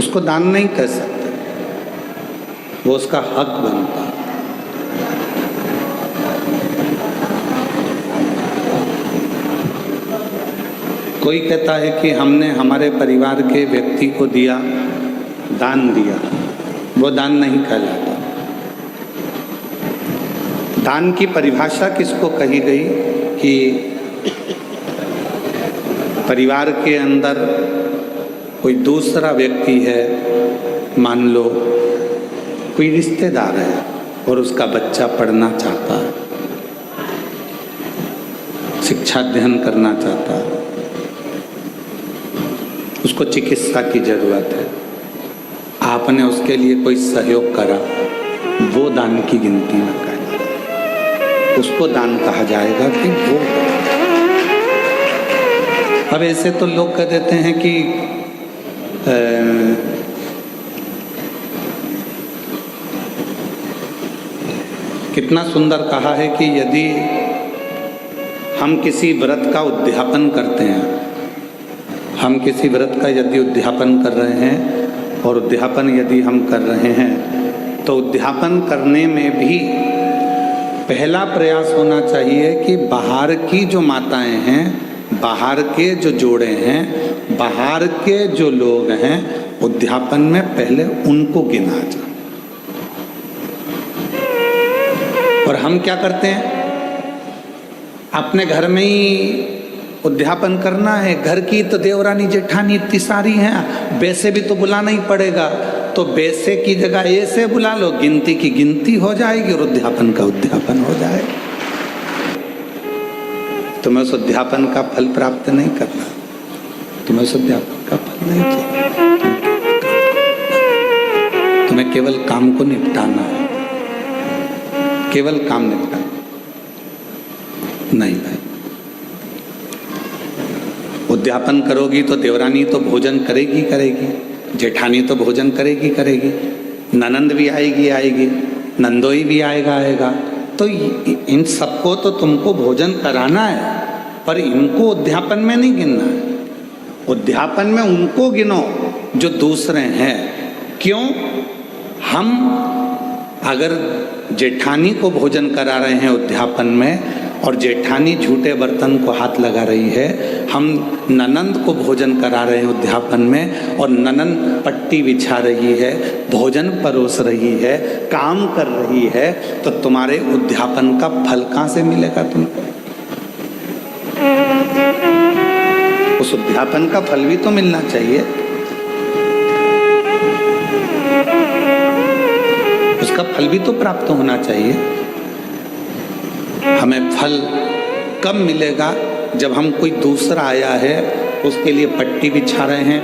उसको दान नहीं कह सकते, वो उसका हक बनता है। कोई कहता है कि हमने हमारे परिवार के व्यक्ति को दिया, दान दिया, वो दान नहीं कहलाता। दान की परिभाषा किसको कही गई कि परिवार के अंदर कोई दूसरा व्यक्ति है, मान लो कोई रिश्तेदार है और उसका बच्चा पढ़ना चाहता है, शिक्षा अध्ययन करना चाहता है, उसको चिकित्सा की जरूरत है, आपने उसके लिए कोई सहयोग करा, वो दान की गिनती न करें, उसको दान कहा जाएगा कि वो। अब ऐसे तो लोग कह देते हैं कि कितना सुंदर कहा है कि यदि हम किसी व्रत का उद्यापन करते हैं, हम किसी व्रत का यदि उद्यापन कर रहे हैं और उद्यापन यदि हम कर रहे हैं तो उद्यापन करने में भी पहला प्रयास होना चाहिए कि बाहर की जो माताएं हैं, बाहर के जो जोड़े हैं, बाहर के जो लोग हैं, उद्यापन में पहले उनको गिना जाए। और हम क्या करते हैं, अपने घर में ही उद्यापन करना है, घर की तो देवरानी जेठानी इतनी सारी हैं, वैसे भी तो बुलाना ही पड़ेगा, तो वैसे की जगह ऐसे बुला लो, गिनती की गिनती हो जाएगी और उद्यापन का उद्यापन हो जाएगा। तुम्हें उस उद्यापन का फल प्राप्त नहीं करना, तुम्हें उस उद्यापन का फल नहीं चाहिए, तुम्हें केवल काम को निपटाना है, केवल काम निपटाना। नहीं भाई, उद्यापन करोगी तो देवरानी तो भोजन करेगी करेगी, जेठानी तो भोजन करेगी करेगी, ननंद भी आएगी, नंदोई भी आएगा, तो इन सबको तो तुमको भोजन कराना है, पर इनको उद्यापन में नहीं गिनना है। उद्यापन में उनको गिनो जो दूसरे हैं। क्यों? हम अगर जेठानी को भोजन करा रहे हैं उद्यापन में और जेठानी झूठे बर्तन को हाथ लगा रही है, हम ननंद को भोजन करा रहे हैं उद्यापन में और ननंद पट्टी बिछा रही है, भोजन परोस रही है, काम कर रही है, तो तुम्हारे उद्यापन का फल कहाँ से मिलेगा तुमको? उस उद्यापन का फल भी तो मिलना चाहिए, उसका फल भी तो प्राप्त होना चाहिए। हमें फल कब मिलेगा? जब हम कोई दूसरा आया है उसके लिए पट्टी बिछा रहे हैं,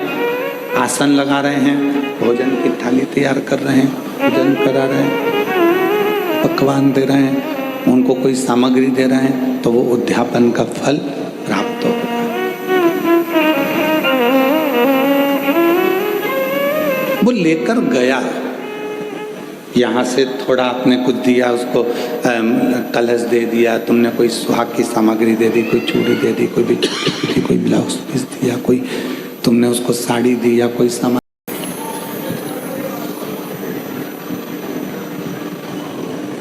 आसन लगा रहे हैं, भोजन की थाली तैयार कर रहे हैं, भोजन करा रहे हैं, पकवान दे रहे हैं, उनको कोई सामग्री दे रहे हैं, तो वो उद्यापन का फल प्राप्त हो। वो लेकर गया, यहाँ से थोड़ा आपने कुछ दिया, उसको कलश दे दिया, तुमने कोई सुहाग की सामग्री दे दी, कोई चूड़ी दे दी, कोई बिछी, कोई ब्लाउज पीस दिया, कोई तुमने उसको साड़ी दी या कोई सामान,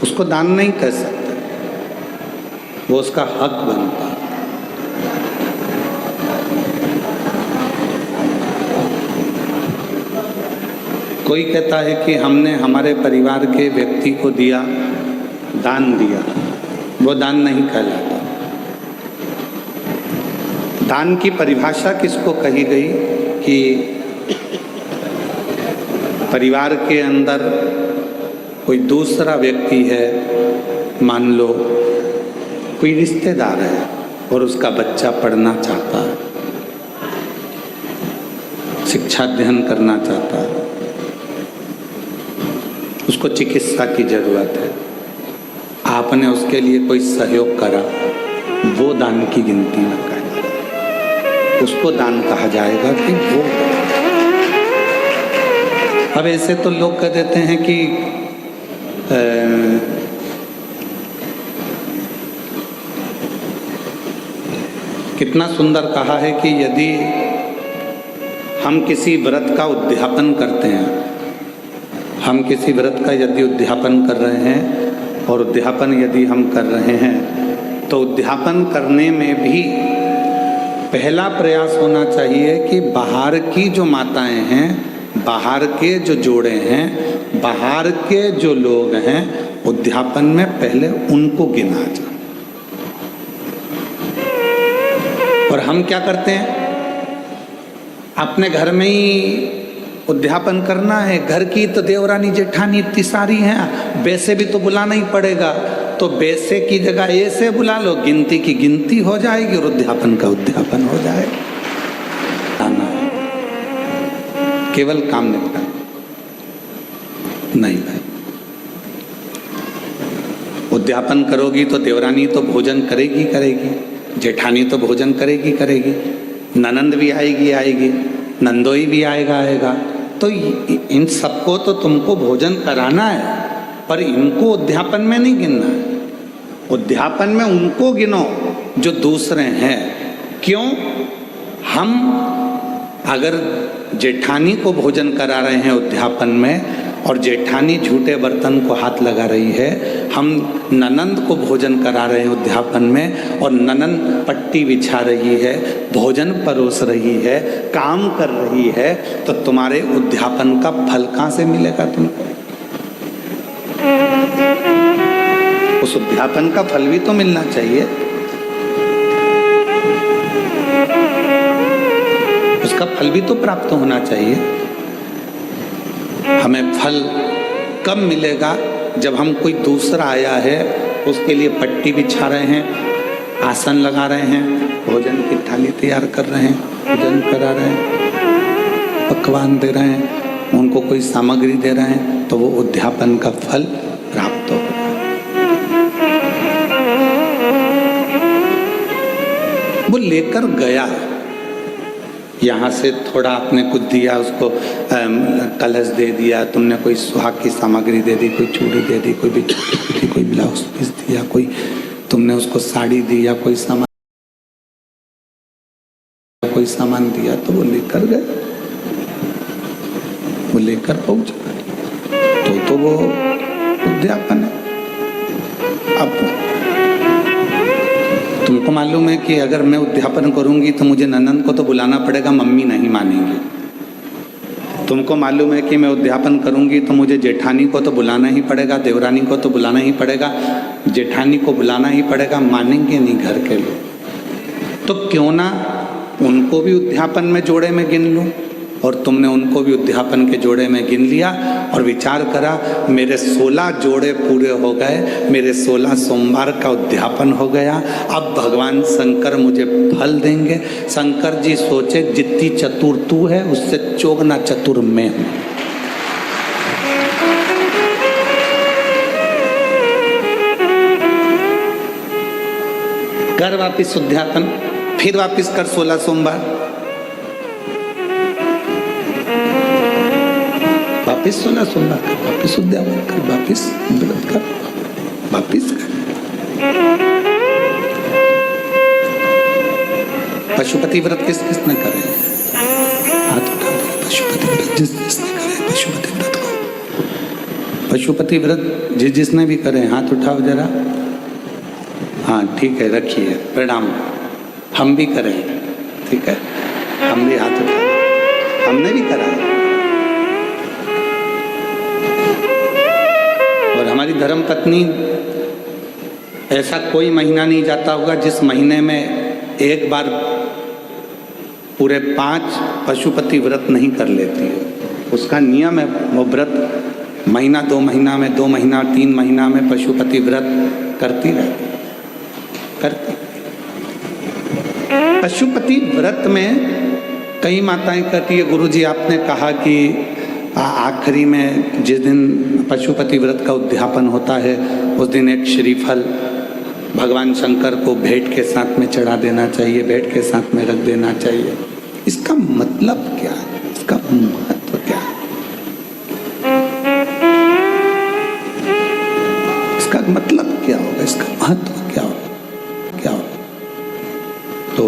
उसको दान नहीं कह सकते, वो उसका हक बनता है। कोई कहता है कि हमने हमारे परिवार के व्यक्ति को दिया, दान दिया, वो दान नहीं कहलाता। दान की परिभाषा किसको कही गई कि परिवार के अंदर कोई दूसरा व्यक्ति है, मान लो कोई रिश्तेदार है और उसका बच्चा पढ़ना चाहता है, शिक्षा अध्ययन करना चाहता है, उसको चिकित्सा की जरूरत है, आपने उसके लिए कोई सहयोग करा, वो दान की गिनती न करें, उसको दान कहा जाएगा कि वो। अब ऐसे तो लोग कह देते हैं कि कितना सुंदर कहा है कि यदि हम किसी व्रत का उद्यापन करते हैं, हम किसी व्रत का यदि उद्यापन कर रहे हैं और उद्यापन यदि हम कर रहे हैं तो उद्यापन करने में भी पहला प्रयास होना चाहिए कि बाहर की जो माताएं हैं, बाहर के जो जोड़े हैं, बाहर के जो लोग हैं, उद्यापन में पहले उनको गिना जाए। और हम क्या करते हैं, अपने घर में ही उद्यापन करना है। घर की तो देवरानी जेठानी इतनी सारी हैं, वैसे भी तो बुलाना ही पड़ेगा, तो वैसे की जगह ऐसे बुला लो, गिनती की गिनती हो जाएगी और उद्यापन का उद्यापन हो जाएगा। आना है केवल काम निपटा नहीं भाई। उद्यापन करोगी तो देवरानी तो भोजन करेगी करेगी, जेठानी तो भोजन करेगी करेगी, ननंद भी आएगी आएगी, नंदोई भी आएगा आएगा, तो इन सबको तो तुमको भोजन कराना है, पर इनको उद्यापन में नहीं गिनना है। उद्यापन में उनको गिनो जो दूसरे हैं। क्यों? हम अगर जेठानी को भोजन करा रहे हैं उद्यापन में और जेठानी झूठे बर्तन को हाथ लगा रही है, हम ननंद को भोजन करा रहे हैं उद्यापन में और ननंद पट्टी बिछा रही है, भोजन परोस रही है, काम कर रही है, तो तुम्हारे उद्यापन का फल कहाँ से मिलेगा तुमको? उस उद्यापन का फल भी तो मिलना चाहिए, उसका फल भी तो प्राप्त होना चाहिए। हमें फल कब मिलेगा? जब हम कोई दूसरा आया है उसके लिए पट्टी बिछा रहे हैं, आसन लगा रहे हैं, भोजन की थाली तैयार कर रहे हैं, भोजन करा रहे हैं, पकवान दे रहे हैं, उनको कोई सामग्री दे रहे हैं, तो वो उद्यापन का फल प्राप्त होगा। वो लेकर गया, यहाँ से थोड़ा आपने कुछ दिया, उसको कलश दे दिया, तुमने कोई सुहाग की सामग्री दे दी, कोई चूड़ी दे दी, कोई बिछी, कोई ब्लाउज पीस दिया, कोई तुमने उसको साड़ी दी या कोई सामान दिया, तो वो लेकर गए, वो लेकर पहुंचा, तो वो उद्यापन है। अब तुमको मालूम है कि अगर मैं उद्यापन करूंगी तो मुझे ननंद को तो बुलाना पड़ेगा, मम्मी नहीं मानेंगी। तुमको मालूम है कि मैं उद्यापन करूंगी तो मुझे जेठानी को तो बुलाना ही पड़ेगा, देवरानी को तो बुलाना ही पड़ेगा, जेठानी को बुलाना ही पड़ेगा, मानेंगे नहीं घर के लोग। तो क्यों ना उनको भी उद्यापन में जोड़े में गिन लूं, और तुमने उनको भी उद्यापन के जोड़े में गिन लिया और विचार करा, मेरे 16 जोड़े पूरे हो गए, मेरे 16 सोमवार का उद्यापन हो गया, अब भगवान शंकर मुझे फल देंगे। शंकर जी सोचे, जितनी चतुर तू है उससे चौगुना चतुर मैं हूं। कर वापिस उद्यापन, फिर वापिस कर 16 सोमवार, वापिस 16 सोमवार कर, वापिस उद्यापन कर, वापिस व्रत कर, वापिस कर। पशुपति व्रत किस किसने करे? हाथ उठा दो। पशुपति व्रत जिस जिसने करे पशुपति व्रत को, पशुपति व्रत जिस जिसने भी करे हाथ उठाओ जरा। हाँ ठीक है, रखिए, प्रणाम। हम भी करें, ठीक है, हम भी हाथ उठाए, हमने भी करा। और हमारी धर्म पत्नी, ऐसा कोई महीना नहीं जाता होगा जिस महीने में एक बार पूरे 5 पशुपति व्रत नहीं कर लेती है। उसका नियम है, वो व्रत महीना 2 महीना में, 2 महीना 3 महीना में पशुपति व्रत करती रहती, करती। पशुपति व्रत में कई माताएं कहती है, गुरुजी आपने कहा कि आखिरी में जिस दिन पशुपति व्रत का उद्यापन होता है उस दिन एक श्रीफल भगवान शंकर को भेंट के साथ में चढ़ा देना चाहिए, भेंट के साथ में रख देना चाहिए। इसका मतलब क्या है? इसका महत्व क्या है? इसका मतलब क्या होगा? इसका महत्व क्या होगा? क्या होगा? तो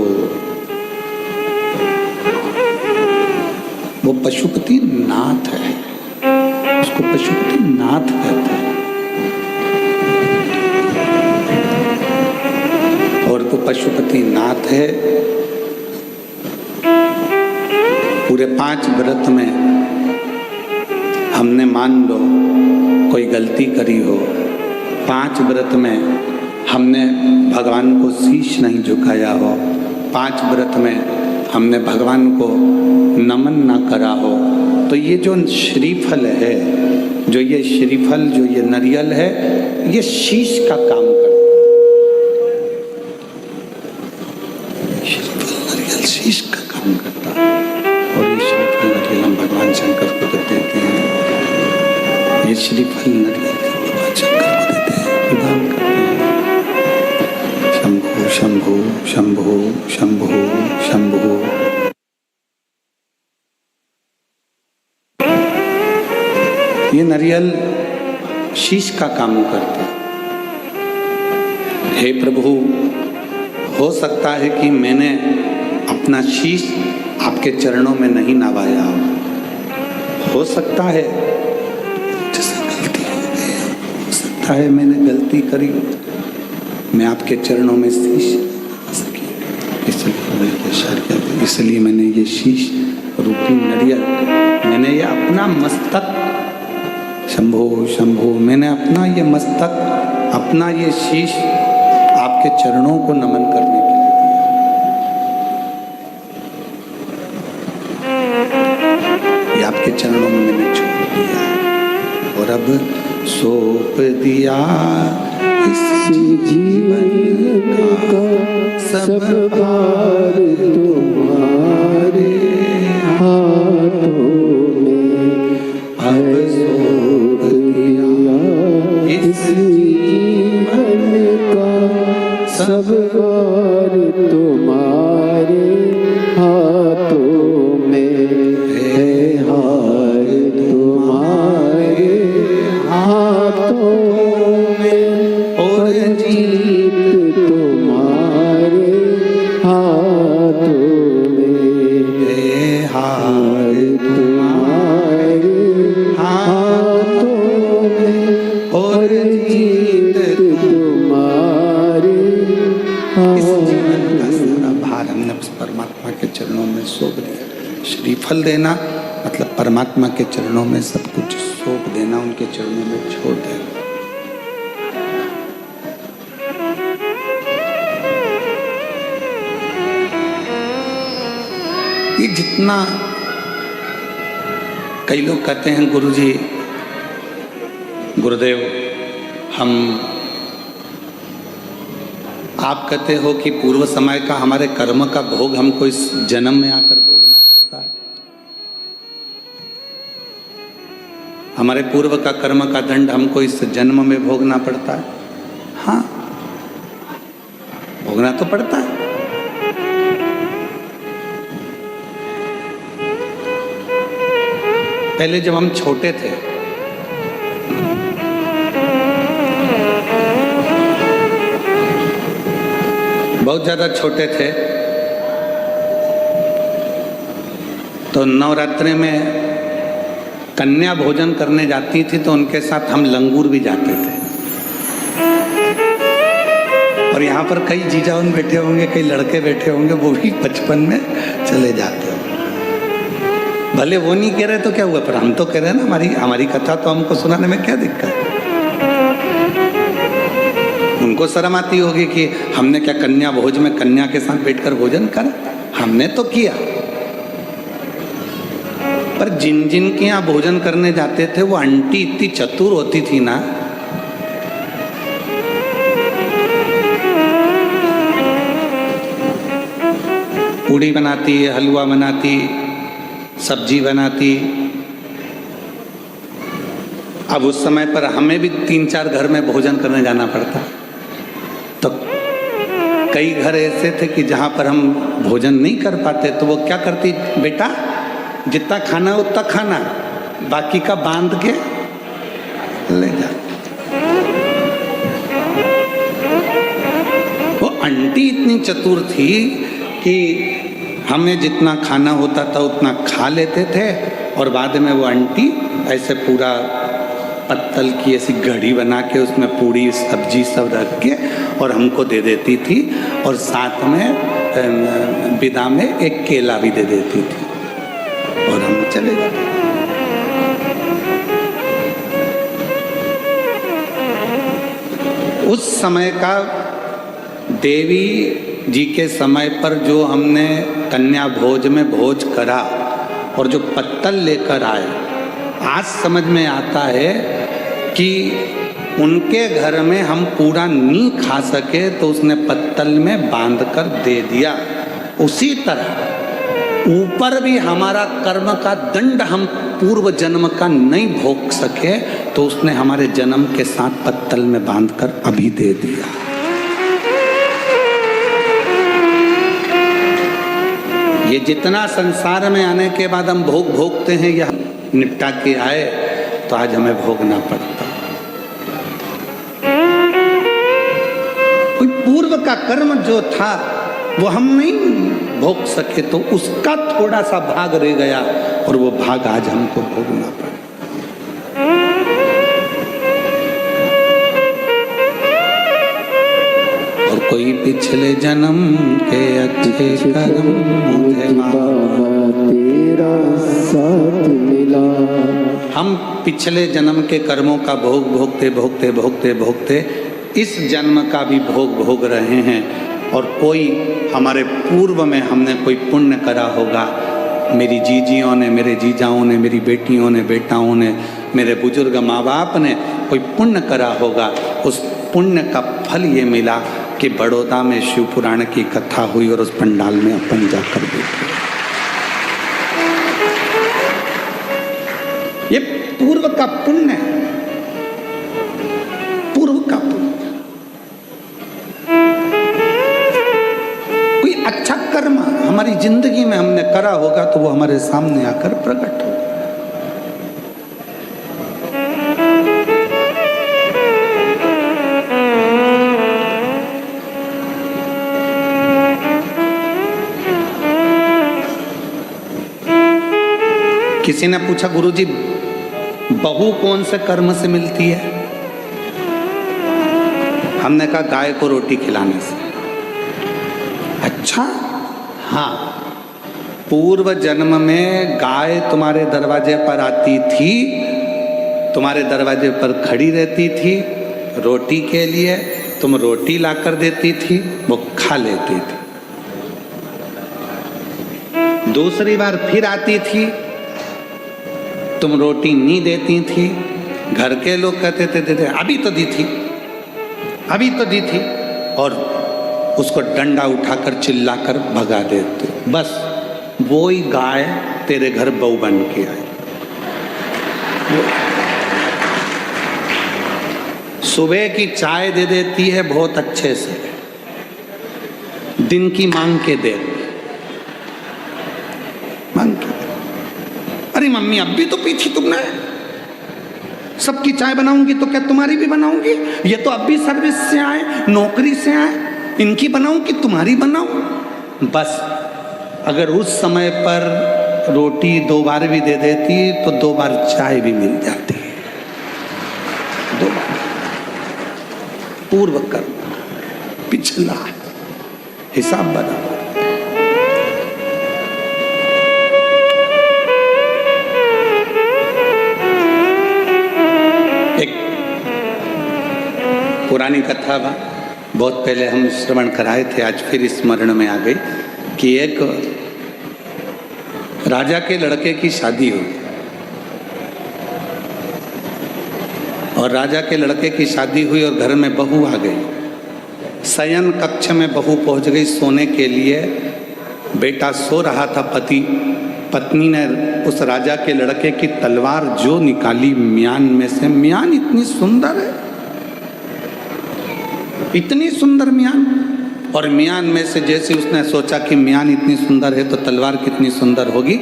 वो पशुपति नाथ है, उसको पशुपति नाथ कहते हैं। और वो पशुपति नाथ है। पूरे 5 व्रत में हमने मान लो कोई गलती करी हो, 5 व्रत में हमने भगवान को शीश नहीं झुकाया हो, 5 व्रत में हमने भगवान को नमन ना करा हो, तो ये जो श्रीफल है, जो ये श्रीफल, जो ये नारियल है, ये शीश का काम करता है। श्रीफल नारियल शीश का काम करता है। और ये श्रीफल नारियल हम भगवान शंकर को देते हैं। ये श्रीफल नारियल भगवान शंकर को देते हैं, प्रदान करते हैं। शंभो शंभो शंभो शंभो शंभो। ये नारियल शीश का काम करता। हे प्रभु, हो सकता है कि मैंने अपना शीश आपके चरणों में नहीं नवाया हो सकता है जैसे गलती हो गई, हो सकता है मैंने गलती करी, मैं आपके चरणों में शीश नवा सकी, इसलिए मैंने ये शीश रूपी नारियल, मैंने ये अपना मस्तक, शंभो शंभो, मैंने अपना ये मस्तक, अपना ये शीश आपके चरणों को नमन करने के लिए दिया। ये आपके चरणों में मैंने छोड़ दिया और अब सौंप दिया इस जीवन का सब भार तुम्हारे हाथों में। अब सौंप दिया इस जीवन का सब भार तुम्हारे हाथों में। है हार तुम्हारे हाथों में और जीत तुम्हारे हाथों में। है हार तुम्हारे हाथों में और जीत तुम्हारे। इस जीवन का सारा भार हमने परमात्मा के चरणों में सौंप दिया। श्रीफल देना मतलब परमात्मा के चरणों में सब कुछ सौंप देना, उनके चरणों में छोड़ देना। ये जितना, कई लोग कहते हैं गुरुजी, गुरुदेव, हम, आप कहते हो कि पूर्व समय का हमारे कर्म का भोग हमको इस जन्म में आकर भोगना पड़ता है, हमारे पूर्व का कर्म का दंड हमको इस जन्म में भोगना पड़ता है। हाँ, भोगना तो पड़ता है। पहले जब हम छोटे थे, बहुत ज्यादा छोटे थे, तो नवरात्रि में कन्या भोजन करने जाती थी तो उनके साथ हम लंगूर भी जाते थे। और यहाँ पर कई जीजाउन बैठे होंगे, कई लड़के बैठे होंगे, वो भी बचपन में चले जाते होंगे। भले वो नहीं कह रहे तो क्या हुआ, पर हम तो कह रहे हैं ना, हमारी कथा तो हमको सुनाने में क्या दिक्कत है। उनको शर्म आती होगी कि हमने क्या कन्या भोज में कन्या के साथ बैठकर भोजन करा, हमने तो किया। पर जिन जिन के यहाँ भोजन करने जाते थे वो आंटी इतनी चतुर होती थी ना, पूड़ी बनाती, हलवा बनाती, सब्जी बनाती। अब उस समय पर हमें भी 3-4 घर में भोजन करने जाना पड़ता, तो कई घर ऐसे थे कि जहाँ पर हम भोजन नहीं कर पाते तो वो क्या करती, बेटा जितना खाना उतना खाना, बाकी का बांध के ले जा। वो आंटी इतनी चतुर थी कि हमें जितना खाना होता था उतना खा लेते थे, और बाद में वो आंटी ऐसे पूरा पत्तल की ऐसी घड़ी बना के उसमें पूरी सब्जी सब रख के और हमको दे देती थी, और साथ में विदा में एक केला भी दे देती थी, और हम चले जाते। उस समय का देवी जी के समय पर जो हमने कन्या भोज में भोज करा और जो पत्तल लेकर आए, आज समझ में आता है कि उनके घर में हम पूरा नहीं खा सके तो उसने पत्तल में बांध कर दे दिया। उसी तरह ऊपर भी हमारा कर्म का दंड हम पूर्व जन्म का नहीं भोग सके तो उसने हमारे जन्म के साथ पत्तल में बांध कर अभी दे दिया। ये जितना संसार में आने के बाद हम भोग भोगते हैं, यह निपटा के आए तो आज हमें भोगना पड़ता। कोई पूर्व का कर्म जो था वो हम नहीं भोग सके तो उसका थोड़ा सा भाग रह गया, और वो भाग आज हमको भोगना पड़ा। और कोई पिछले जन्म के अच्छे कर्म मुझे तेरा साथ मिला। हम पिछले जन्म के कर्मों का भोग भोगते भोगते भोगते भोगते इस जन्म का भी भोग भोग रहे हैं, और कोई हमारे पूर्व में हमने कोई पुण्य करा होगा, मेरी जीजियों ने, मेरे जीजाओं ने, मेरी बेटियों ने, बेटाओं ने, मेरे बुजुर्ग माँ बाप ने कोई पुण्य करा होगा। उस पुण्य का फल ये मिला कि बड़ौदा में शिव पुराण की कथा हुई और उस पंडाल में अपन जाकर बैठे। ये पूर्व का पुण्य है, पूर्व का पुण्य। कोई अच्छा कर्म हमारी जिंदगी में हमने करा होगा तो वो हमारे सामने आकर प्रकट होगा। किसी ने पूछा, गुरुजी बहू कौन से कर्म से मिलती है? हमने कहा गाय को रोटी खिलाने से। अच्छा, हाँ, पूर्व जन्म में गाय तुम्हारे दरवाजे पर आती थी, तुम्हारे दरवाजे पर खड़ी रहती थी रोटी के लिए, तुम रोटी लाकर देती थी, वो खा लेती थी। दूसरी बार फिर आती थी, तुम रोटी नहीं देती थी, घर के लोग कहते थे देते, अभी तो दी थी, अभी तो दी थी, और उसको डंडा उठाकर चिल्लाकर भगा देते। बस वो ही गाय तेरे घर बहू बन के आई। सुबह की चाय दे देती है बहुत अच्छे से, दिन की मांग के दे, मांग के। अरे मम्मी अब भी तो पी थी तुमने, सबकी चाय बनाऊंगी तो क्या तुम्हारी भी बनाऊंगी? ये तो अब भी सर्विस से आए, नौकरी से आए, इनकी बनाऊं कि तुम्हारी बनाऊं? बस अगर उस समय पर रोटी 2 बार भी दे देती तो 2 बार चाय भी मिल जाती। 2 बार पूर्व कर्म, पिछला हिसाब बना। पुरानी कथा बा, बहुत पहले हम श्रवण कराए थे, आज फिर स्मरण में आ गई कि एक राजा के लड़के की शादी हुई, और राजा के लड़के की शादी हुई और घर में बहू आ गई। शयन कक्ष में बहू पहुंच गई सोने के लिए। बेटा सो रहा था, पत्नी ने उस राजा के लड़के की तलवार जो निकाली म्यान में से। म्यान इतनी सुंदर है, इतनी सुंदर म्यान, और म्यान में से जैसे उसने सोचा कि म्यान इतनी सुंदर है तो तलवार कितनी सुंदर होगी,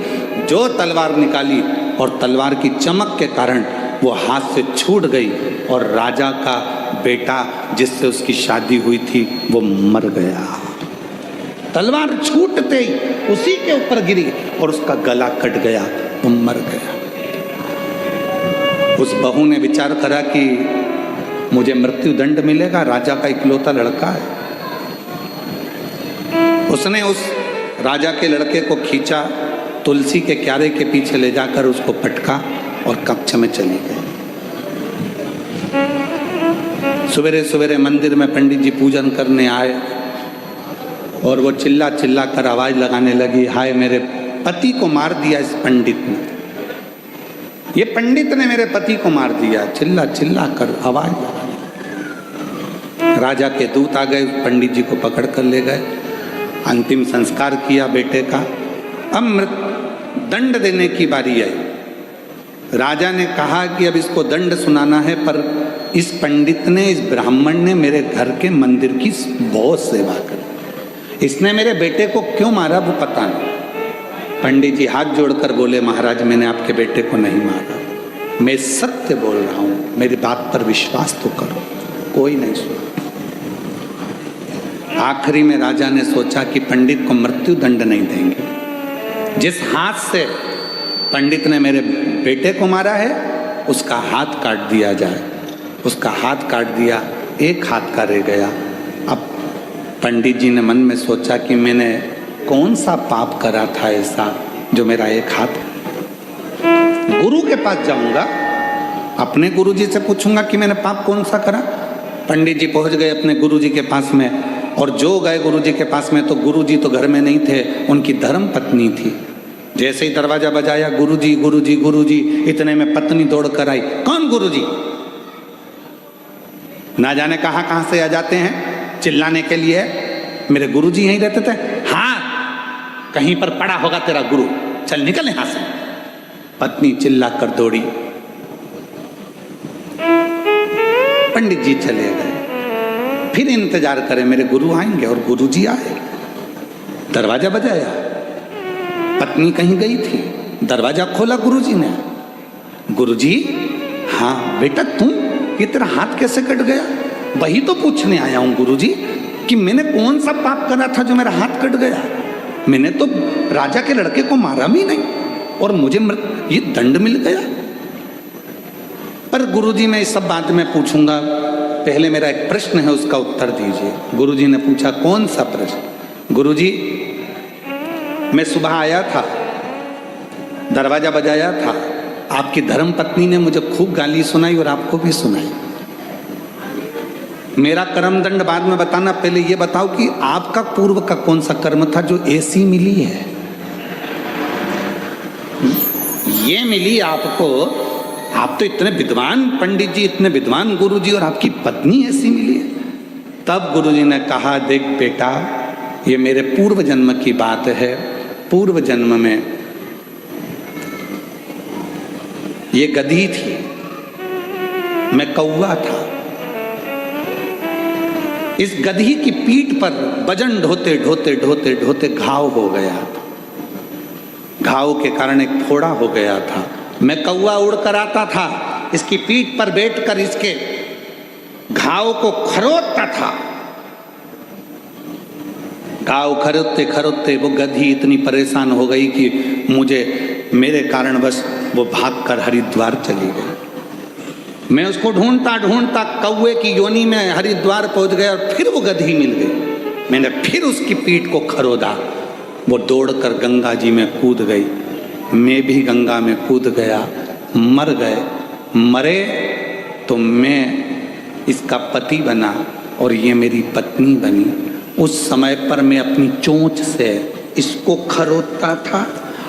जो तलवार निकाली और तलवार की चमक के कारण वो हाथ से छूट गई, और राजा का बेटा जिससे उसकी शादी हुई थी वो मर गया। तलवार छूटते ही उसी के ऊपर गिरी और उसका गला कट गया, वो मर गया। उस बहू ने विचार करा कि मुझे मृत्यु दंड मिलेगा, राजा का इकलौता लड़का है। उसने उस राजा के लड़के को खींचा, तुलसी के क्यारे के पीछे ले जाकर उसको पटका और कक्ष में चली गई। सवेरे सवेरे मंदिर में पंडित जी पूजन करने आए और वो चिल्ला चिल्ला कर आवाज लगाने लगी, हाय मेरे पति को मार दिया इस पंडित ने, ये पंडित ने मेरे पति को मार दिया। चिल्ला चिल्ला कर आवाज लगाने। राजा के दूत आ गए, पंडित जी को पकड़ कर ले गए, अंतिम संस्कार किया बेटे का। अब दंड देने की बारी आई। राजा ने कहा कि अब इसको दंड सुनाना है, पर इस पंडित ने, इस ब्राह्मण ने मेरे घर के मंदिर की बहुत सेवा करी, इसने मेरे बेटे को क्यों मारा वो पता नहीं। पंडित जी हाथ जोड़कर बोले, महाराज मैंने आपके बेटे को नहीं मारा, मैं सत्य बोल रहा हूं, मेरी बात पर विश्वास तो करो। कोई नहीं सुना। आखिरी में राजा ने सोचा कि पंडित को मृत्यु दंड नहीं देंगे, जिस हाथ से पंडित ने मेरे बेटे को मारा है उसका हाथ काट दिया जाए। उसका हाथ काट दिया, एक हाथ का रह गया। अब पंडित जी ने मन में सोचा कि मैंने कौन सा पाप करा था ऐसा जो मेरा एक हाथ। गुरु के पास जाऊंगा, अपने गुरु जी से पूछूंगा कि मैंने पाप कौन सा करा। पंडित जी पहुंच गए अपने गुरु जी के पास में, और जो गए गुरु जी के पास में तो गुरु जी तो घर में नहीं थे, उनकी धर्म पत्नी थी। जैसे ही दरवाजा बजाया, गुरु जी गुरु जी गुरु जी, इतने में पत्नी दौड़ कर आई। कौन गुरु जी? ना जाने कहां कहां से आ जाते हैं चिल्लाने के लिए। मेरे गुरु जी यहीं रहते थे। हाँ, कहीं पर पड़ा होगा तेरा गुरु, चल निकल यहां से। पत्नी चिल्ला कर दौड़ी। पंडित जी चले गए। फिर इंतजार करें मेरे गुरु आएंगे, और गुरु जी आए। दरवाजा बजाया, पत्नी कहीं गई थी, दरवाजा खोला गुरुजी ने। गुरुजी, हाँ बेटा तुम, ये तेरा हाथ कैसे कट गया? वही तो पूछने आया हूं गुरुजी कि मैंने कौन सा पाप करा था जो मेरा हाथ कट गया। मैंने तो राजा के लड़के को मारा भी नहीं और मुझे ये दंड मिल गया। पर गुरुजी मैं इस सब बात में पूछूंगा, पहले मेरा एक प्रश्न है उसका उत्तर दीजिए। गुरुजी ने पूछा, कौन सा प्रश्न? गुरुजी, मैं सुबह आया था, दरवाजा बजाया था, आपकी धर्म पत्नी ने मुझे खूब गाली सुनाई और आपको भी सुनाई। मेरा कर्म दंड बाद में बताना, पहले ये बताओ कि आपका पूर्व का कौन सा कर्म था जो ऐसी मिली है? ये मिली आपको, आप तो इतने विद्वान पंडित जी, इतने विद्वान गुरुजी, और आपकी पत्नी ऐसी मिली है। तब गुरुजी ने कहा, देख बेटा, ये मेरे पूर्व जन्म की बात है। पूर्व जन्म में ये गधी थी, मैं कौवा था। इस गधी की पीठ पर वजन ढोते ढोते ढोते ढोते घाव हो गया था। घाव के कारण एक फोड़ा हो गया था। मैं कौवा उड़कर आता था, इसकी पीठ पर बैठकर इसके घाव को खरोदता था। घाव खरोदते खरोदते वो गधी इतनी परेशान हो गई कि मेरे कारण बस वो भागकर हरिद्वार चली गई। मैं उसको ढूंढता ढूंढता कौवे की योनि में हरिद्वार पहुंच गया, और फिर वो गधी मिल गई। मैंने फिर उसकी पीठ को खरोदा, वो दौड़कर गंगा जी में कूद गई। मैं भी गंगा में कूद गया, मर गए। मरे तो मैं इसका पति बना और ये मेरी पत्नी बनी। उस समय पर मैं अपनी चोंच से इसको खरोदता था,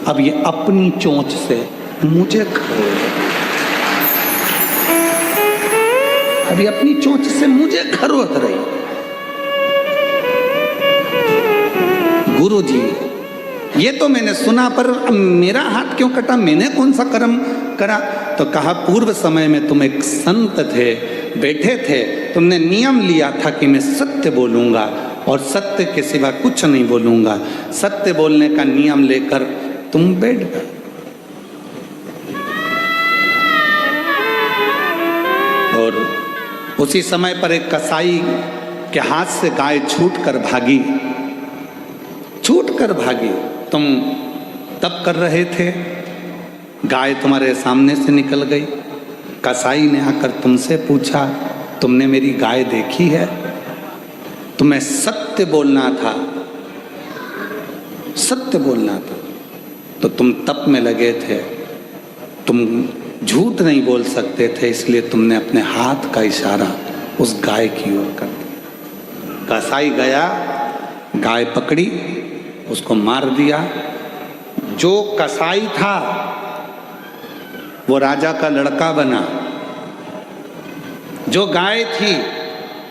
अब ये अपनी चोंच से मुझे खरोद, अभी अपनी चोंच से मुझे खरोद रही। गुरुजी, ये तो मैंने सुना, पर मेरा हाथ क्यों कटा? मैंने कौन सा कर्म करा? तो कहा, पूर्व समय में तुम एक संत थे, बैठे थे, तुमने नियम लिया था कि मैं सत्य बोलूंगा और सत्य के सिवा कुछ नहीं बोलूंगा। सत्य बोलने का नियम लेकर तुम बैठ गए। और उसी समय पर एक कसाई के हाथ से गाय छूटकर भागी। छूट कर भागी। तुम तप कर रहे थे, गाय तुम्हारे सामने से निकल गई। कसाई ने आकर तुमसे पूछा, तुमने मेरी गाय देखी है? तुम्हें सत्य बोलना था, सत्य बोलना था, तो तुम तप में लगे थे, तुम झूठ नहीं बोल सकते थे, इसलिए तुमने अपने हाथ का इशारा उस गाय की ओर कर दिया। कसाई गया, गाय पकड़ी, उसको मार दिया। जो कसाई था वो राजा का लड़का बना, जो गाय थी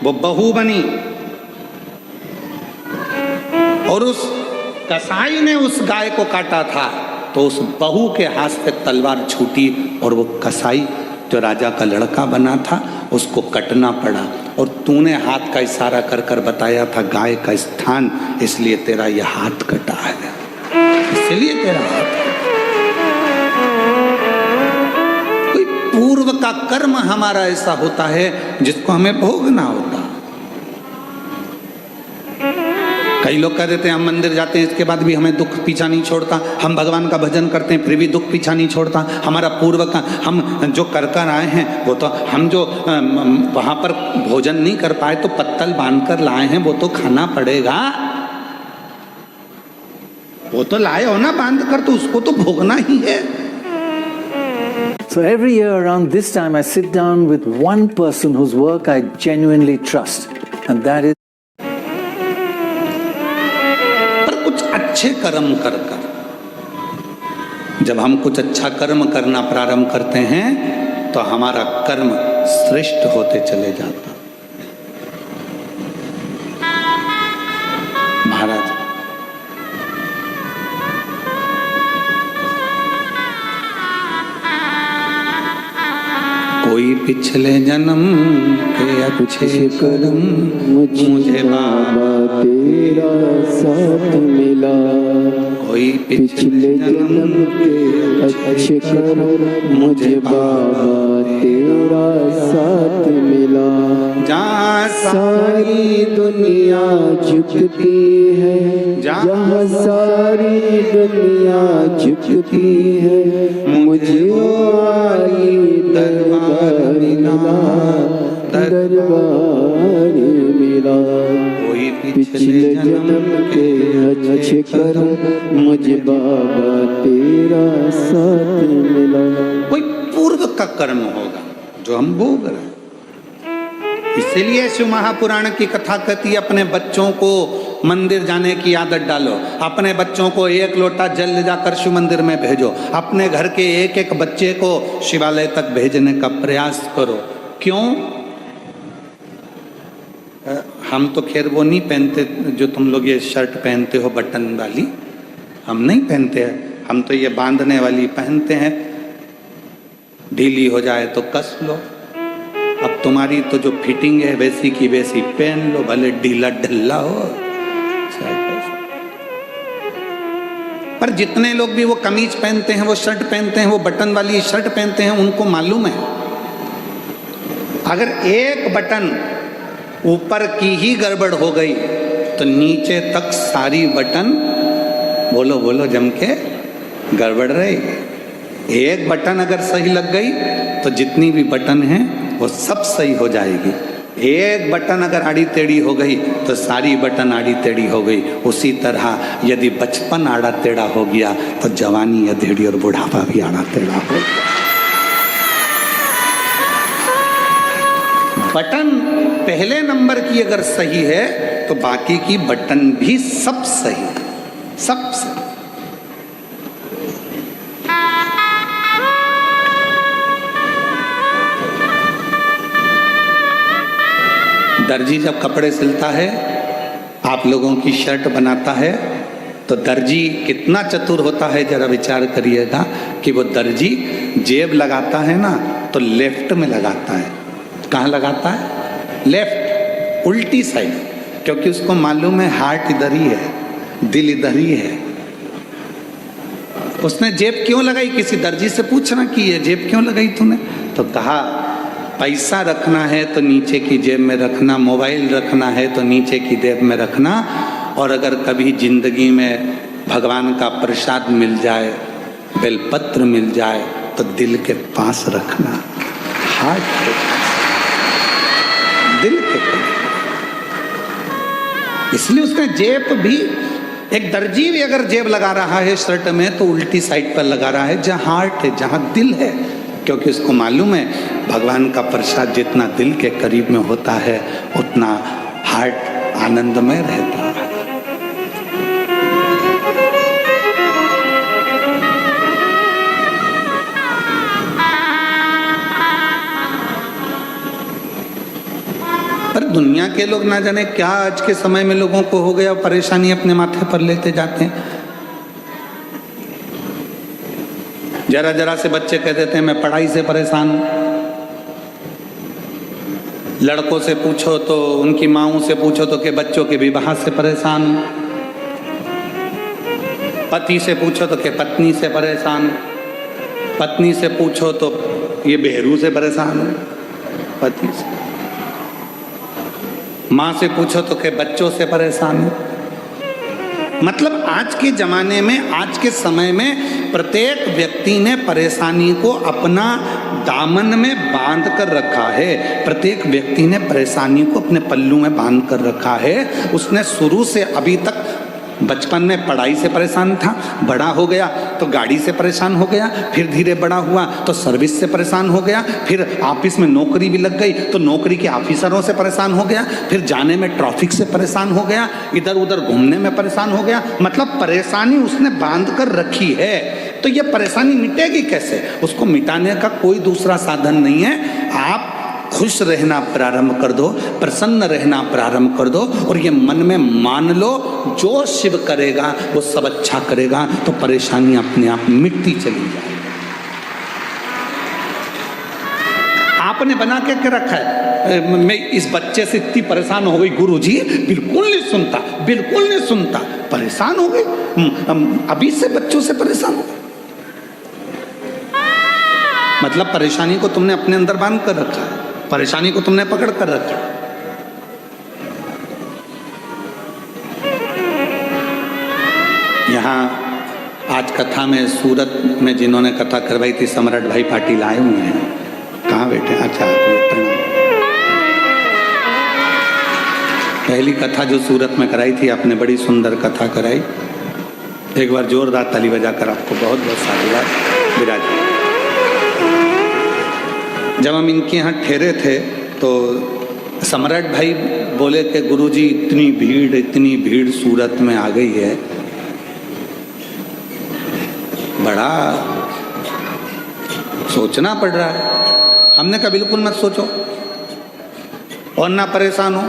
वो बहू बनी, और उस कसाई ने उस गाय को काटा था तो उस बहू के हाथ से तलवार छूटी और वो कसाई जो राजा का लड़का बना था उसको कटना पड़ा। और तूने हाथ का इशारा कर कर बताया था गाय का स्थान, इसलिए तेरा यह हाथ कटा है, इसलिए तेरा हाथ। कोई पूर्व का कर्म हमारा ऐसा होता है जिसको हमें भोगना होता। कई लोग कह देते हैं हम मंदिर जाते हैं इसके बाद भी हमें दुख पीछा नहीं छोड़ता, हम भगवान का भजन करते हैं फिर भी दुख पीछा नहीं छोड़ता। हमारा पूर्व का हम जो कर कर आए हैं वो तो हम जो वहाँ पर भोजन नहीं कर पाए तो पत्तल बांध कर लाए हैं, वो तो खाना पड़ेगा। वो तो लाए हो ना बांध कर, तो उसको तो भोगना ही है। So every year around this time I sit down with one person whose work I genuinely trust, and that is अच्छे कर्म कर कर। जब हम कुछ अच्छा कर्म करना प्रारंभ करते हैं तो हमारा कर्म श्रेष्ठ होते चले जाता। महाराज कोई पिछले जन्म के अच्छे कर्म मुझे बाबा तेरा साथ मिला, कोई पिछले जन्म के अच्छे कर्म मुझे बाबा तेरा साथ मिला। जहाँ सारी दुनिया झुकती है, जहाँ सारी दुनिया झुकती है, मुझे आई दरबार मिला, दरबार मिला। कोई पिछले जन्म के अच्छे कर्म मुझे बाबा तेरा साथ मिला। कोई पूर्व का कर्म होगा जो हम भोग रहे हैं। इसीलिए शिव महापुराण की कथा कहती है अपने बच्चों को मंदिर जाने की आदत डालो, अपने बच्चों को एक लोटा जल ले जाकर शिव मंदिर में भेजो, अपने घर के एक एक बच्चे को शिवालय तक भेजने का प्रयास करो। क्यों? हम तो खैर वो नहीं पहनते जो तुम लोग ये शर्ट पहनते हो बटन वाली, हम नहीं पहनते हैं। हम तो ये बांधने वाली पहनते हैं, ढीली हो जाए तो कस लो। अब तुम्हारी तो जो फिटिंग है वैसी की वैसी पहन लो, भले ढीला ढिल्ला हो। पर जितने लोग भी वो कमीज पहनते हैं, वो शर्ट पहनते हैं, वो बटन वाली शर्ट पहनते हैं, उनको मालूम है अगर एक बटन ऊपर की ही गड़बड़ हो गई तो नीचे तक सारी बटन बोलो बोलो जम के गड़बड़ रही। एक बटन अगर सही लग गई तो जितनी भी बटन है वो सब सही हो जाएगी। एक बटन अगर आड़ी टेढ़ी हो गई तो सारी बटन आड़ी टेढ़ी हो गई। उसी तरह यदि बचपन आड़ा टेढ़ा हो गया तो जवानी अधेड़ी और बुढ़ापा भी आड़ा टेढ़ा हो गया। बटन पहले नंबर की अगर सही है तो बाकी की बटन भी सब सही, सब सही। दर्जी जब कपड़े सिलता है, आप लोगों की शर्ट बनाता है, तो दर्जी कितना चतुर होता है जरा विचार करिएगा कि वो दर्जी जेब लगाता है ना तो लेफ्ट में लगाता है। कहाँ लगाता है? लेफ्ट, उल्टी साइड, क्योंकि उसको मालूम है हार्ट इधर ही है, दिल इधर ही है। उसने जेब क्यों लगाई? किसी दर्जी से पूछना कि ये जेब क्यों लगाई तूने? तो कहा पैसा रखना है तो नीचे की जेब में रखना, मोबाइल रखना है तो नीचे की जेब में रखना, और अगर कभी जिंदगी में भगवान का प्रसाद मिल जाए, बेलपत्र मिल जाए, तो दिल के पास रखना, हार्ट के पास, दिल के पास। इसलिए उसने जेब भी, एक दर्जी भी अगर जेब लगा रहा है शर्ट में तो उल्टी साइड पर लगा रहा है, जहाँ हार्ट है, जहाँ दिल है, क्योंकि उसको मालूम है भगवान का प्रसाद जितना दिल के करीब में होता है उतना हार्ट आनंदमय रहता है। पर दुनिया के लोग ना जाने क्या आज के समय में लोगों को हो गया, परेशानी अपने माथे पर लेते जाते हैं। जरा जरा से बच्चे कह देते हैं मैं पढ़ाई से परेशान हूं। लड़कों से पूछो तो, उनकी माओं से पूछो तो कि बच्चों के विवाह से परेशान हूं। पति से पूछो तो कि पत्नी से परेशान हूं। पत्नी से पूछो तो ये बेहरू से परेशान हूं, पति से। माँ से पूछो तो कि बच्चों से परेशान हूं। मतलब आज के जमाने में, आज के समय में प्रत्येक व्यक्ति ने परेशानी को अपना दामन में बांध कर रखा है। प्रत्येक व्यक्ति ने परेशानी को अपने पल्लू में बांध कर रखा है। उसने शुरू से अभी तक, बचपन में पढ़ाई से परेशान था, बड़ा हो गया तो गाड़ी से परेशान हो गया, फिर धीरे बड़ा हुआ तो सर्विस से परेशान हो गया, फिर ऑफिस में नौकरी भी लग गई तो नौकरी के ऑफिसरों से परेशान हो गया, फिर जाने में ट्रैफिक से परेशान हो गया, इधर उधर घूमने में परेशान हो गया। मतलब परेशानी उसने बांध कर रखी है। तो ये परेशानी मिटेगी कैसे? उसको मिटाने का कोई दूसरा साधन नहीं है। आप खुश रहना प्रारंभ कर दो, प्रसन्न रहना प्रारंभ कर दो, और ये मन में मान लो जो शिव करेगा वो सब अच्छा करेगा, तो परेशानी अपने आप मिटती चली जाए। आपने बना के रखा है मैं इस बच्चे से इतनी परेशान हो गई गुरुजी, बिल्कुल नहीं सुनता, बिल्कुल नहीं सुनता, परेशान हो गई, अभी से बच्चों से परेशान हो गई। मतलब परेशानी को तुमने अपने अंदर बांध कर रखा है, परेशानी को तुमने पकड़ कर रखा। यहाँ आज कथा में सूरत में जिन्होंने कथा करवाई थी, सम्राट भाई पाटिल आए हुए हैं। कहाँ बैठे? अच्छा, पहली कथा जो सूरत में कराई थी आपने, बड़ी सुंदर कथा कराई। एक बार जोरदार ताली बजाकर आपको बहुत बहुत साधुवाद। विराज, जब हम इनके यहाँ ठहरे थे तो सम्राट भाई बोले कि गुरुजी इतनी भीड़ सूरत में आ गई है, बड़ा सोचना पड़ रहा है। हमने कहा बिल्कुल मत सोचो और ना परेशान हो,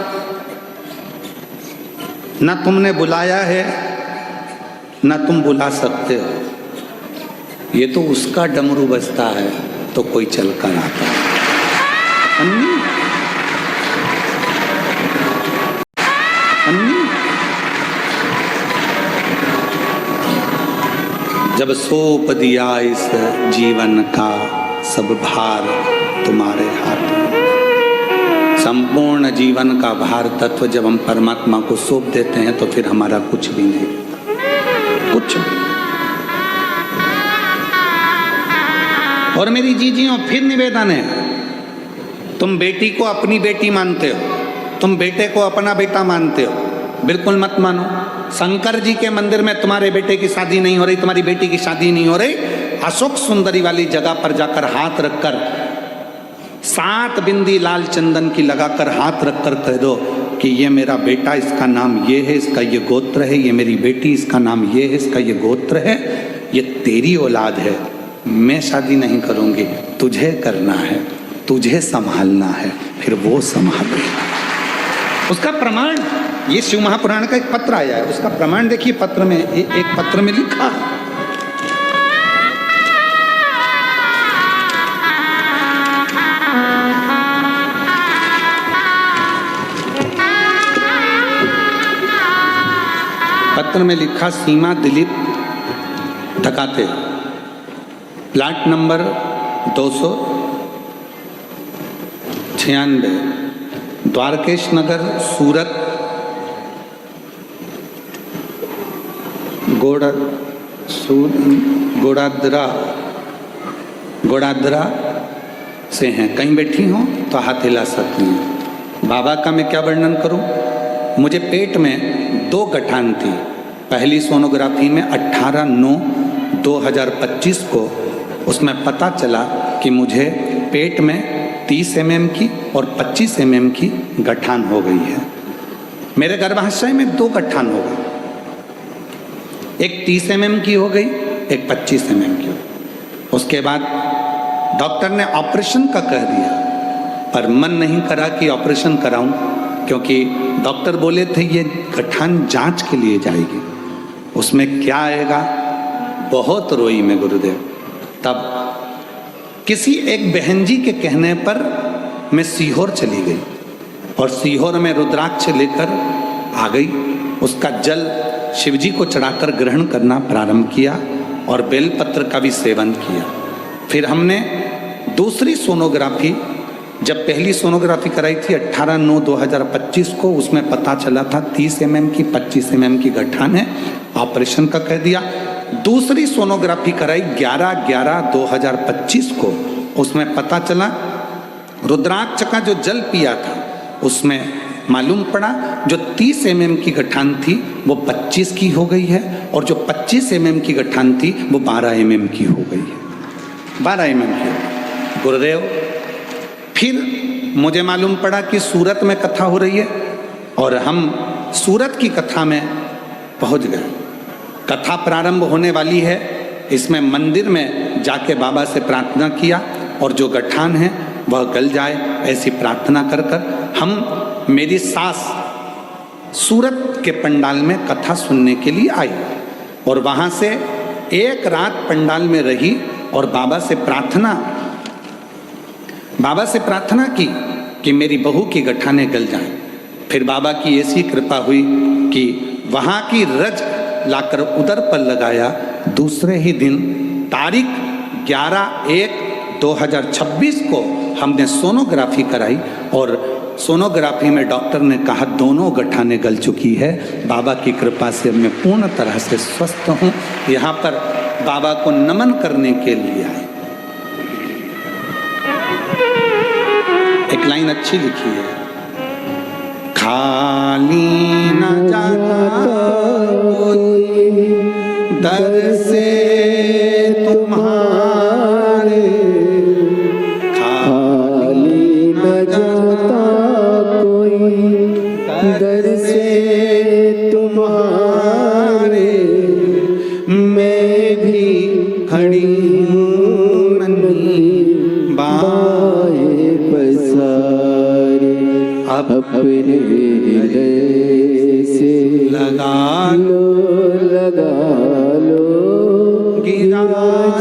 ना तुमने बुलाया है ना तुम बुला सकते हो। ये तो उसका डमरू बजता है तो कोई चल कर आता है। अन्नी जब सौंप दिया इस जीवन का सब भार तुम्हारे हाथ में। संपूर्ण जीवन का भार तत्व जब हम परमात्मा को सौंप देते हैं तो फिर हमारा कुछ भी नहीं, कुछ भी। और मेरी जीजियों, फिर निवेदन है, तुम बेटी को अपनी बेटी मानते हो, तुम बेटे को अपना बेटा मानते हो, बिल्कुल मत मानो। शंकर जी के मंदिर में तुम्हारे बेटे की शादी नहीं हो रही, तुम्हारी बेटी की शादी नहीं हो रही, अशोक सुंदरी वाली जगह पर जाकर हाथ रखकर 7 बिंदी लाल चंदन की लगाकर हाथ रखकर कह दो कि ये मेरा बेटा, इसका नाम ये है, इसका ये गोत्र है, ये मेरी बेटी, इसका नाम ये है, इसका ये गोत्र है, ये तेरी औलाद है, मैं शादी नहीं करूंगी, तुझे करना है, तुझे संभालना है, फिर वो संभालेगा। उसका प्रमाण ये शिव महापुराण का एक पत्र आया है, उसका प्रमाण देखिए। पत्र में एक पत्र में लिखा, पत्र में लिखा, सीमा दिलीप ढकाते, प्लाट नंबर 296, द्वारकेश नगर, सूरत गोड़ादरा से हैं। कहीं बैठी हों तो हाथ हिला सकती हैं। बाबा का मैं क्या वर्णन करूं? मुझे पेट में 2 गठान थी। पहली सोनोग्राफी में 18/9/2025 को उसमें पता चला कि मुझे पेट में 30 mm की और 25 mm की गठान हो गई है। मेरे गर्भाशय में 2 गठान हो गए, एक 30 mm की हो गई, एक 25 mm की हो गई। उसके बाद डॉक्टर ने ऑपरेशन का कह दिया, पर मन नहीं करा कि ऑपरेशन कराऊं, क्योंकि डॉक्टर बोले थे ये गठान जांच के लिए जाएगी, उसमें क्या आएगा। बहुत रोई मैं गुरुदेव। तब किसी एक बहन जी के कहने पर मैं सीहोर चली गई और सीहोर में रुद्राक्ष लेकर आ गई। उसका जल शिवजी को चढ़ाकर ग्रहण करना प्रारंभ किया और बेलपत्र का भी सेवन किया। फिर हमने दूसरी सोनोग्राफी, जब पहली सोनोग्राफी कराई थी 18/9/2025 को, उसमें पता चला था 30 mm की 25 mm की गठान है, ऑपरेशन का कह दिया। दूसरी सोनोग्राफी कराई 11/11/2025 को, उसमें पता चला रुद्राक्ष का जो जल पिया था उसमें मालूम पड़ा जो 30 mm की गठान थी वो 25 की हो गई है और जो 25 mm की गठान थी वो 12 mm की हो गई है। 12 mm की। गुरुदेव, फिर मुझे मालूम पड़ा कि सूरत में कथा हो रही है और हम सूरत की कथा में पहुंच गए। कथा प्रारंभ होने वाली है, इसमें मंदिर में जाके बाबा से प्रार्थना किया और जो गठान है वह गल जाए, ऐसी प्रार्थना कर कर हम, मेरी सास सूरत के पंडाल में कथा सुनने के लिए आई और वहाँ से एक रात पंडाल में रही और बाबा से प्रार्थना की कि मेरी बहू की गठाने गल जाएं। फिर बाबा की ऐसी कृपा हुई कि वहाँ की रज लाकर उदर पर लगाया। दूसरे ही दिन तारीख 11/1/2026 को हमने सोनोग्राफी कराई और सोनोग्राफी में डॉक्टर ने कहा दोनों गठाने गल चुकी है। बाबा की कृपा से मैं पूर्ण तरह से स्वस्थ हूँ। यहाँ पर बाबा को नमन करने के लिए आए। एक लाइन अच्छी लिखी है, खाली न जाता कोई दर से तुम्हारे, खाली न जाता कोई दर से तुम्हारे, मैं भी खड़ी हूँ नन्ही बाएं पसारे, अपने हृदय से लगा लगा लो, गिरा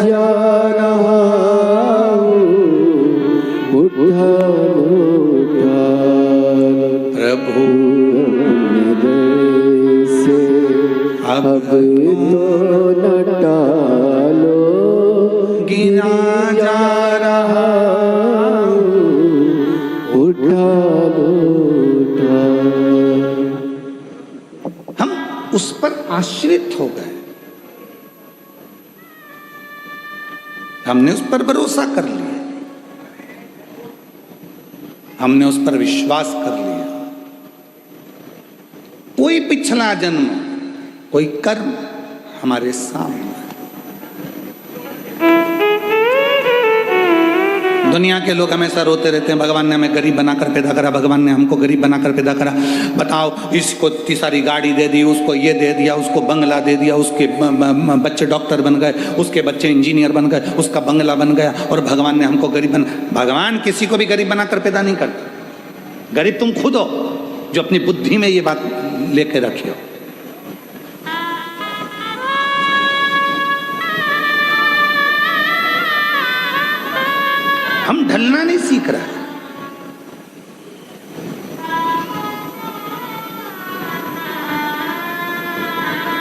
जा रहा हूँ, उठा लो, उठा लो प्रभु हृदय से, अब तो न टालो, गिरा जा रहा हूँ, उठा लो, उठा। हम उस पर आश्रित हो गए, हमने उस पर भरोसा कर लिया, हमने उस पर विश्वास कर लिया। कोई पिछला जन्म, कोई कर्म हमारे सामने। दुनिया के लोग हमेशा रोते रहते हैं, भगवान ने हमें गरीब बनाकर पैदा करा, भगवान ने हमको गरीब बनाकर पैदा करा। बताओ, इसको इतनी सारी गाड़ी दे दी, उसको ये दे दिया, उसको बंगला दे दिया, उसके बच्चे डॉक्टर बन गए, उसके बच्चे इंजीनियर बन गए, उसका बंगला बन गया और भगवान ने हमको गरीब बना। भगवान किसी को भी गरीब बनाकर पैदा नहीं करता। गरीब तुम खुद हो जो अपनी बुद्धि में ये बात लेके रखे हो। हम ढलना नहीं सीख रहे।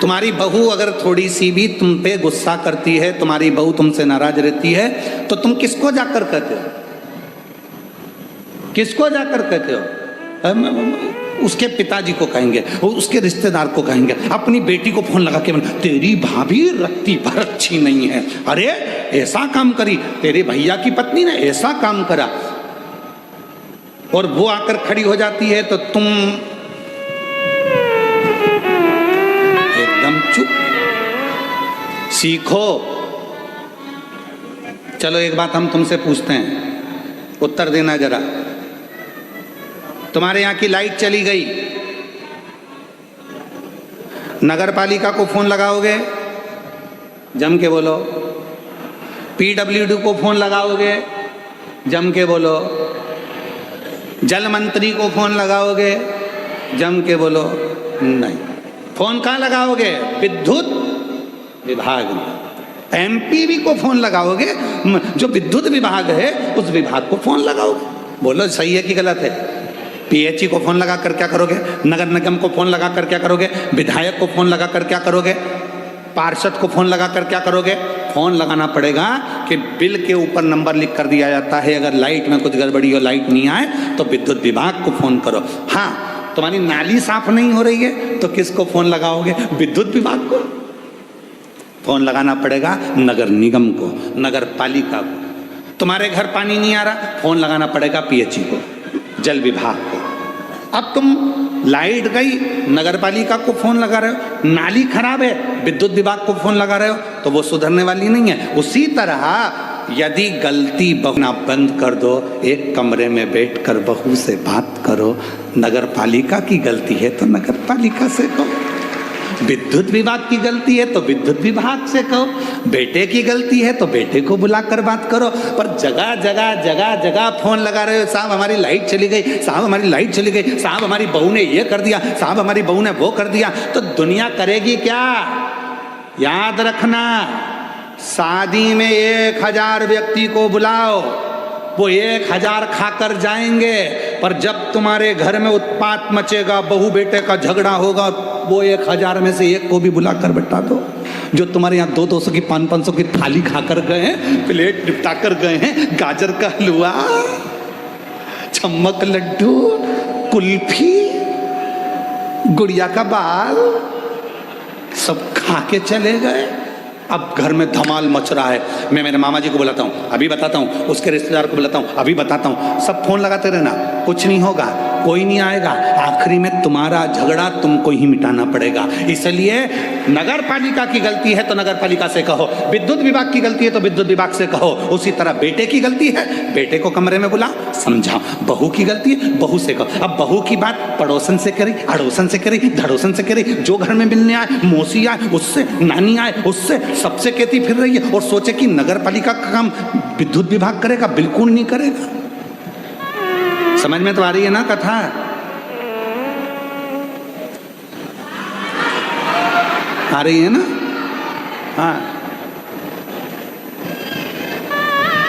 तुम्हारी बहू अगर थोड़ी सी भी तुम पे गुस्सा करती है, तुम्हारी बहू तुमसे नाराज रहती है, तो तुम किसको जाकर कहते हो? किसको जाकर कहते हो? उसके पिताजी को कहेंगे, उसके रिश्तेदार को कहेंगे, अपनी बेटी को फोन लगा के तेरी भाभी रत्ती भर अच्छी नहीं है, अरे ऐसा काम करी, तेरे भैया की पत्नी ने ऐसा काम करा, और वो आकर खड़ी हो जाती है तो तुम एकदम चुप। सीखो। चलो एक बात हम तुमसे पूछते हैं, उत्तर देना जरा। तुम्हारे यहां की लाइट चली गई, नगर पालिका को फोन लगाओगे? जम के बोलो। पीडब्ल्यूडी को फोन लगाओगे? जम के बोलो। जल मंत्री को फोन लगाओगे? जम के बोलो। नहीं। फोन कहाँ लगाओगे? विद्युत विभाग में। एमपीवी को फोन लगाओगे, जो विद्युत विभाग है उस विभाग को फोन लगाओगे। बोलो सही है कि गलत है? पीएचई को फोन लगा कर क्या करोगे? नगर निगम को फोन लगा कर क्या करोगे? विधायक को फोन लगा कर क्या करोगे? पार्षद को फोन लगा कर क्या करोगे? फोन लगाना पड़ेगा कि बिल के ऊपर नंबर लिख कर दिया जाता है, अगर लाइट में कुछ गड़बड़ी हो, लाइट नहीं आए तो विद्युत विभाग को फोन करो। हाँ, तुम्हारी नाली साफ नहीं हो रही है तो किसको फोन लगाओगे? विद्युत विभाग को। फोन लगाना पड़ेगा नगर निगम को, नगर पालिका को। तुम्हारे घर पानी नहीं आ रहा, फोन लगाना पड़ेगा पीएचई को, जल विभाग को। अब तुम लाइट गई, नगर पालिका को फोन लगा रहे हो, नाली खराब है, विद्युत विभाग को फोन लगा रहे हो, तो वो सुधरने वाली नहीं है। उसी तरह यदि गलती बहना बंद कर दो, एक कमरे में बैठकर बहू से बात करो। नगर पालिका की गलती है तो नगर पालिका से कहो, विद्युत विभाग की गलती है तो विद्युत विभाग से कहो, बेटे की गलती है तो बेटे को बुलाकर बात करो। पर जगह जगह जगह जगह फोन लगा रहे हो, साहब हमारी लाइट चली गई, साहब हमारी लाइट चली गई, साहब हमारी बहू ने ये कर दिया, साहब हमारी बहू ने वो कर दिया, तो दुनिया करेगी क्या? याद रखना, शादी में 1000 व्यक्ति को बुलाओ, वो 1000 खाकर जाएंगे, पर जब तुम्हारे घर में उत्पात मचेगा, बहू बेटे का झगड़ा होगा, वो 1000 में से एक को भी बुलाकर बैठा दो। जो तुम्हारे यहाँ 200-200 की 500-500 की थाली खाकर गए हैं, प्लेट निपटा कर गए हैं, गाजर का हलवा, चम्मक लड्डू, कुल्फी, गुड़िया का बाल, सब खा के चले गए। अब घर में धमाल मच रहा है। मैं मेरे मामा जी को बुलाता हूँ, अभी बताता हूँ, उसके रिश्तेदार को बुलाता हूँ, अभी बताता हूँ। सब फोन लगाते रहना, कुछ नहीं होगा, कोई नहीं आएगा। आखिरी में तुम्हारा झगड़ा तुमको ही मिटाना पड़ेगा। इसलिए नगर पालिका की गलती है तो नगर पालिका से कहो, विद्युत विभाग की गलती है तो विद्युत विभाग से कहो। उसी तरह बेटे की गलती है, बेटे को कमरे में बुला, समझाओ। बहू की गलती है, बहू से कहो। अब बहू की बात पड़ोसन से करी, अड़ोसन से करी, धड़ोसन से करी, जो घर में मिलने आए, मौसी आए उससे, नानी आए उससे, सबसे कहती फिर रही है और सोचे कि नगर पालिका का काम विद्युत विभाग करेगा। बिल्कुल नहीं करेगा। समझ में तो आ रही है ना कथा? आ रही है ना? हाँ।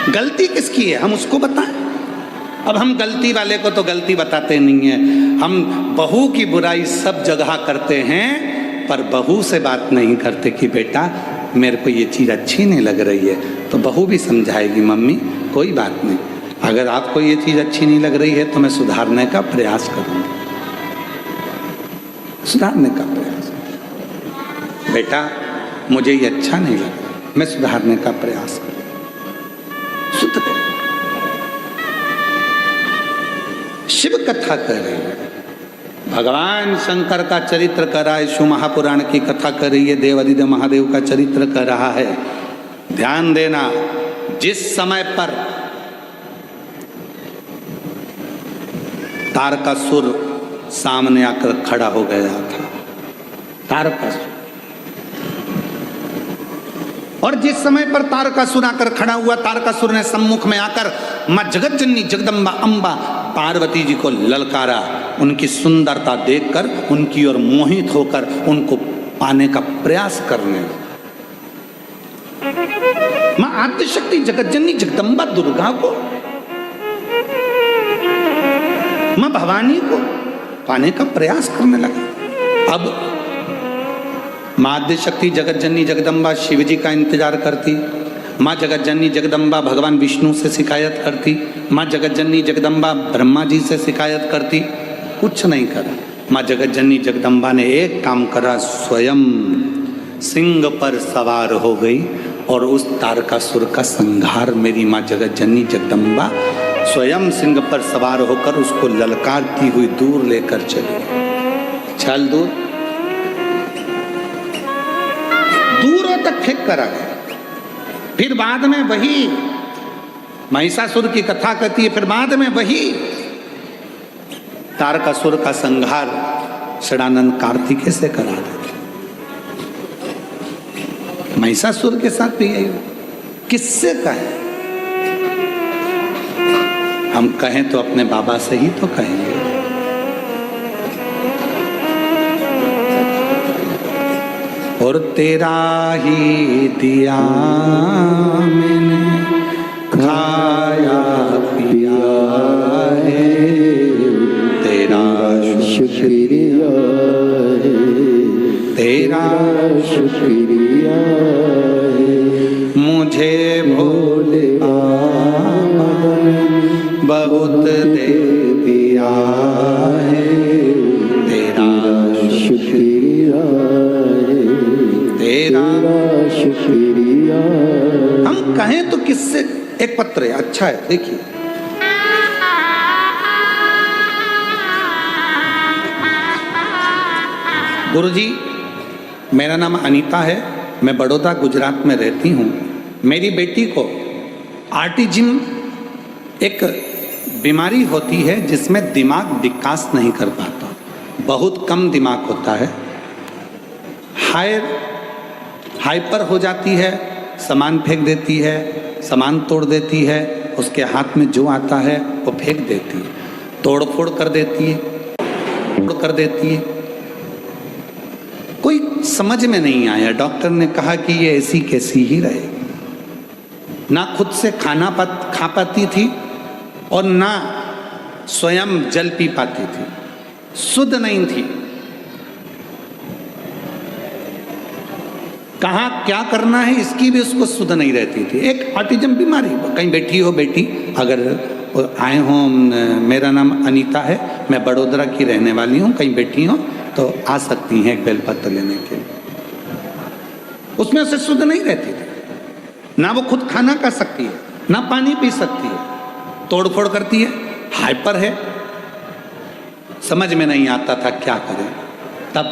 गलती किसकी है हम उसको बताएं। अब हम गलती वाले को तो गलती बताते नहीं है। हम बहू की बुराई सब जगह करते हैं, पर बहू से बात नहीं करते कि बेटा मेरे को ये चीज़ अच्छी नहीं लग रही है। तो बहू भी समझाएगी, मम्मी कोई बात नहीं, अगर आपको ये चीज़ अच्छी नहीं लग रही है तो मैं सुधारने का प्रयास करूँगी, सुधारने का प्रयास। बेटा मुझे ये अच्छा नहीं लग रहा, मैं सुधारने का प्रयास करूँ। सुधरे। शिव कथा कर रही है, भगवान शंकर का चरित्र कर रहा है, शिव महापुराण की कथा कर रही है, देवादिदेव महादेव का चरित्र कर रहा है। ध्यान देना, जिस समय पर तारकासुर सामने आकर खड़ा हो गया था, तारकासुर, और जिस समय पर तारकासुर आकर खड़ा हुआ, तारकासुर ने सम्मुख में आकर मां जगतजननी जगदम्बा अंबा पार्वती जी को ललकारा। उनकी सुंदरता देखकर उनकी ओर मोहित होकर उनको पाने का प्रयास करने, मां आद्यशक्ति जगतजननी जगदम्बा दुर्गा को, मां भवानी को पाने का प्रयास करने लगा। अब मां आद्यशक्ति जगतजननी जगदम्बा शिव जी का इंतजार करती, माँ जगतजननी जगदम्बा भगवान विष्णु से शिकायत करती, माँ जगतजननी जगदम्बा ब्रह्मा जी से शिकायत करती। कुछ नहीं करा। माँ जगत जननी जगदम्बा ने एक काम करा, स्वयं सिंह पर सवार हो गई और उस तारकासुर का संहार मेरी माँ जगत जननी जगदम्बा स्वयं सिंह पर सवार होकर उसको ललकारती हुई दूर लेकर चली। चल दूरों तक फेंक कर आ गए। फिर बाद में वही महिषासुर की कथा कहती है, फिर बाद में वही तारकासुर का संहार षडानंद कार्तिकेय से करा देते। महिषासुर के साथ भी यही किससे कहें? हम कहें तो अपने बाबा से ही तो कहेंगे। और तेरा ही दिया मैंने खाया पिया है, तेरा शुक्रिया है, तेरा शुक्रिया है। मुझे भोले बाबा बहुत दे दिया है, तेरा शुक्रिया है, तेरा शुक्रिया। हम कहें तो किससे? एक पत्र है, अच्छा है, देखिए। गुरुजी, मेरा नाम अनीता है, मैं बड़ौदा गुजरात में रहती हूँ। मेरी बेटी को ऑटिज्म एक बीमारी होती है जिसमें दिमाग विकास नहीं कर पाता, बहुत कम दिमाग होता है, हाइपर हो जाती है, सामान फेंक देती है, सामान तोड़ देती है, उसके हाथ में जो आता है वो फेंक देती है, तोड़ फोड़ कर देती है, कोई समझ में नहीं आया। डॉक्टर ने कहा कि ये ऐसी कैसी ही रहेगी। ना खुद से खाना खा पाती थी और ना स्वयं जल पी पाती थी, शुद्ध नहीं थी। कहाँ क्या करना है इसकी भी उसको शुद्ध नहीं रहती थी। एक ऑटिज्म बीमारी। कहीं बैठी हो बेटी, अगर आए हो, मेरा नाम अनीता है, मैं बड़ोदरा की रहने वाली हूँ, कहीं बैठी हो तो आ सकती हैं एक बेलपत्र लेने के लिए। उसमें उसे शुद्ध नहीं रहती थी, ना वो खुद खाना खा सकती है, ना पानी पी सकती है, तोड़ फोड़ करती है, हाइपर है, समझ में नहीं आता था क्या करें। तब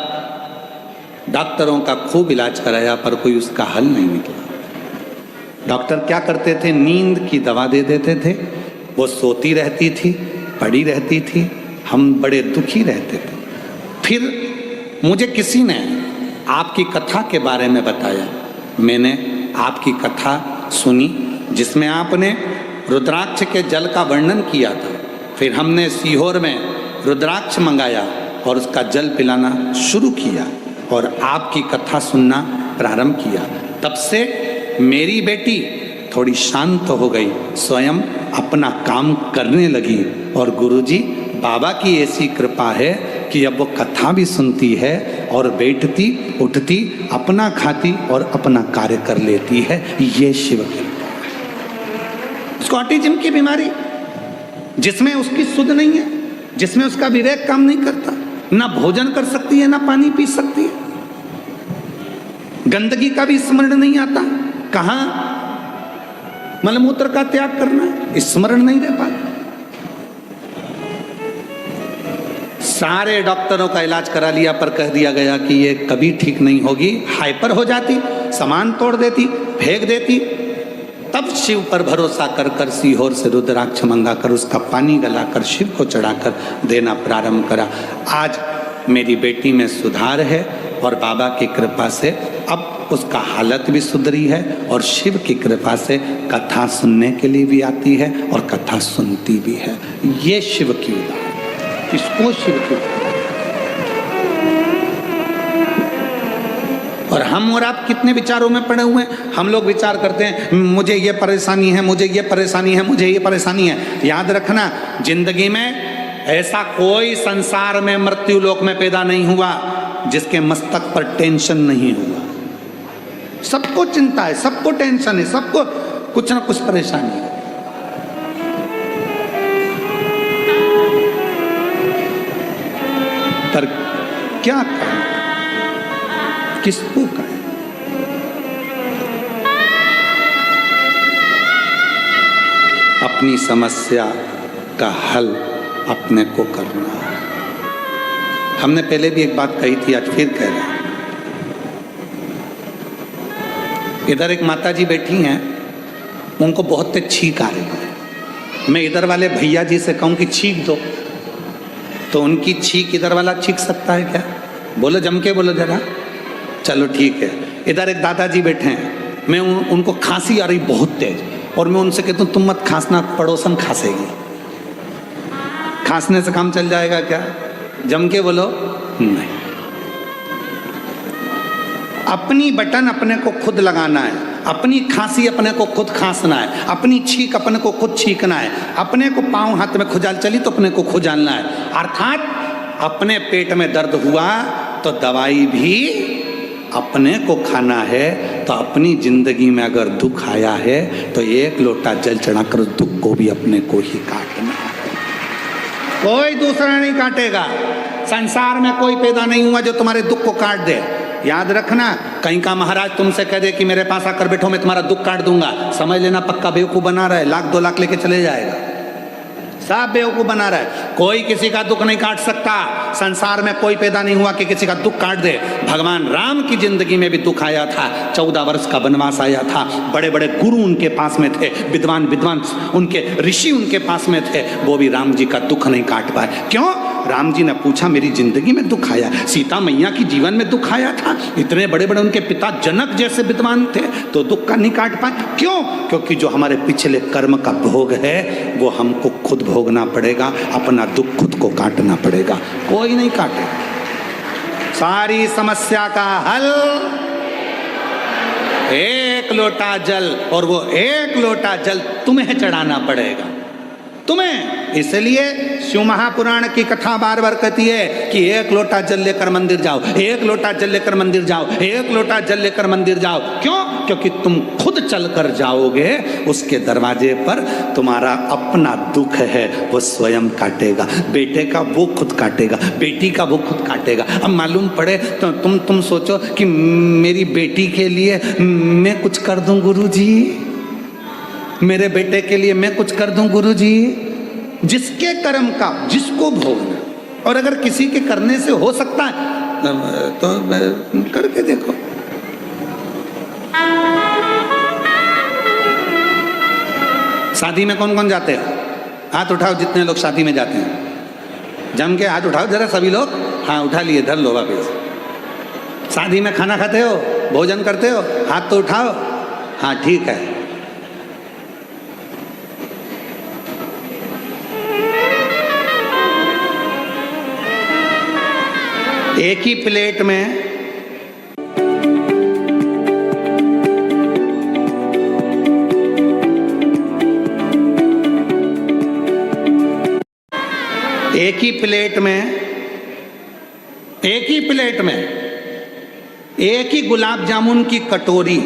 डॉक्टरों का खूब इलाज कराया पर कोई उसका हल नहीं निकला। डॉक्टर क्या करते थे, नींद की दवा दे देते थे, वो सोती रहती थी, पड़ी रहती थी, हम बड़े दुखी रहते थे। फिर मुझे किसी ने आपकी कथा के बारे में बताया, मैंने आपकी कथा सुनी जिसमें आपने रुद्राक्ष के जल का वर्णन किया था। फिर हमने सीहोर में रुद्राक्ष मंगाया और उसका जल पिलाना शुरू किया और आपकी कथा सुनना प्रारंभ किया। तब से मेरी बेटी थोड़ी शांत हो गई, स्वयं अपना काम करने लगी। और गुरुजी बाबा की ऐसी कृपा है कि अब वो कथा भी सुनती है और बैठती उठती, अपना खाती और अपना कार्य कर लेती है। ये शिव की उसको ऑटिज्म की बीमारी, जिसमें उसकी सुध नहीं है, जिसमें उसका विवेक काम नहीं करता, ना भोजन कर सकती है, ना पानी पी सकती है, गंदगी का भी स्मरण नहीं आता, कहाँ मलमूत्र का त्याग करना है, स्मरण नहीं रह पाता। सारे डॉक्टरों का इलाज करा लिया पर कह दिया गया कि ये कभी ठीक नहीं होगी। हाइपर हो जाती, सामान तोड़ देती, फेंक देती। तब शिव पर भरोसा कर कर सीहोर से रुद्राक्ष मंगाकर उसका पानी गलाकर शिव को चढ़ाकर देना प्रारंभ करा। आज मेरी बेटी में सुधार है और बाबा की कृपा से अब उसका हालत भी सुधरी है और शिव की कृपा से कथा सुनने के लिए भी आती है और कथा सुनती भी है। ये शिव की उदाहरण, इसको शिव की। और हम और आप कितने विचारों में पड़े हुए हैं। हम लोग विचार करते हैं मुझे ये परेशानी है, मुझे ये परेशानी है, मुझे ये परेशानी है। याद रखना, जिंदगी में ऐसा कोई संसार में मृत्यु लोक में पैदा नहीं हुआ जिसके मस्तक पर टेंशन नहीं हुआ। सबको चिंता है, सबको टेंशन है, सबको कुछ ना कुछ परेशानी है। क्या कहें, किसको कहें? अपनी समस्या का हल अपने को करना है। हमने पहले भी एक बात कही थी, आज फिर कह रहे हैं। इधर एक माता जी बैठी हैं, उनको बहुत तेज छींक आ रही है। मैं इधर वाले भैया जी से कहूँ कि छींक दो, तो उनकी छींक इधर वाला छींक सकता है क्या? बोलो, जम के बोलो जरा। चलो ठीक है। इधर एक दादाजी बैठे हैं, मैं उनको खांसी आ रही बहुत तेज, और मैं उनसे कहता हूँ तुम मत खांसना, पड़ोसन खांसेगी। खांसने से काम चल जाएगा क्या? जम के बोलो, नहीं। अपनी बटन अपने को खुद लगाना है, अपनी खांसी अपने को खुद खांसना है, अपनी छींक अपने को खुद छींकना है, अपने को पाँव हाथ में खुजाल चली तो अपने को खुजालना है। अर्थात अपने पेट में दर्द हुआ तो दवाई भी अपने को खाना है। तो अपनी जिंदगी में अगर दुख आया है तो एक लोटा जल चढ़ाकर दुख को भी अपने को ही काटना है, कोई दूसरा नहीं काटेगा। संसार में कोई पैदा नहीं हुआ जो तुम्हारे दुख को काट दे। याद रखना, कहीं का महाराज तुमसे कह दे कि मेरे पास आकर बैठो, मैं तुम्हारा दुख काट दूंगा, समझ लेना पक्का बेवकूफ बना रहा है, 1,00,000 2 लाख लेके चले जाएगा। सब बेवकूफ बना रहा है। कोई किसी का दुख नहीं काट सकता। संसार में कोई पैदा नहीं हुआ कि किसी का दुख काट दे। भगवान राम की जिंदगी में भी दुख आया था, 14 वर्ष का वनवास आया था, बड़े बड़े गुरु उनके पास में थे, विद्वान उनके ऋषि उनके पास में थे, वो भी राम जी का दुख नहीं काट पाए। क्यों? राम जी ने पूछा, मेरी जिंदगी में दुख आया, सीता मैया की जीवन में दुख आया था, इतने बड़े बड़े उनके पिता जनक जैसे विद्वान थे, तो दुख का नहीं काट पाए। क्यों? क्योंकि जो हमारे पिछले कर्म का भोग है वो हमको खुद भोगना पड़ेगा, अपना दुख खुद को काटना पड़ेगा, कोई नहीं काटेगा। सारी समस्या का हल एक लोटा जल, और वो एक लोटा जल तुम्हें चढ़ाना पड़ेगा, तुम्हें। इसलिए शिव महापुराण की कथा बार बार कहती है कि एक लोटा जल लेकर मंदिर जाओ, एक लोटा जल लेकर मंदिर जाओ, एक लोटा जल लेकर मंदिर जाओ। क्यों? क्योंकि तुम खुद चलकर जाओगे, उसके दरवाजे पर तुम्हारा अपना दुख है वो स्वयं काटेगा। बेटे का वो खुद काटेगा, बेटी का वो खुद काटेगा। अब मालूम पड़े तो तुम सोचो कि मेरी बेटी के लिए मैं कुछ कर दूं गुरुजी, मेरे बेटे के लिए मैं कुछ कर दूं गुरुजी। जिसके कर्म का जिसको भोगना, और अगर किसी के करने से हो सकता है तो करके देखो। शादी में कौन कौन जाते हैं? हाथ उठाओ जितने लोग शादी में जाते हैं, जम के हाथ उठाओ जरा सभी लोग। हाँ उठा लिए, धर लो वापिस। शादी में खाना खाते हो, भोजन करते हो, हाथ तो उठाओ। हाँ ठीक है। एक ही प्लेट में एक ही प्लेट में एक ही गुलाब जामुन की कटोरी,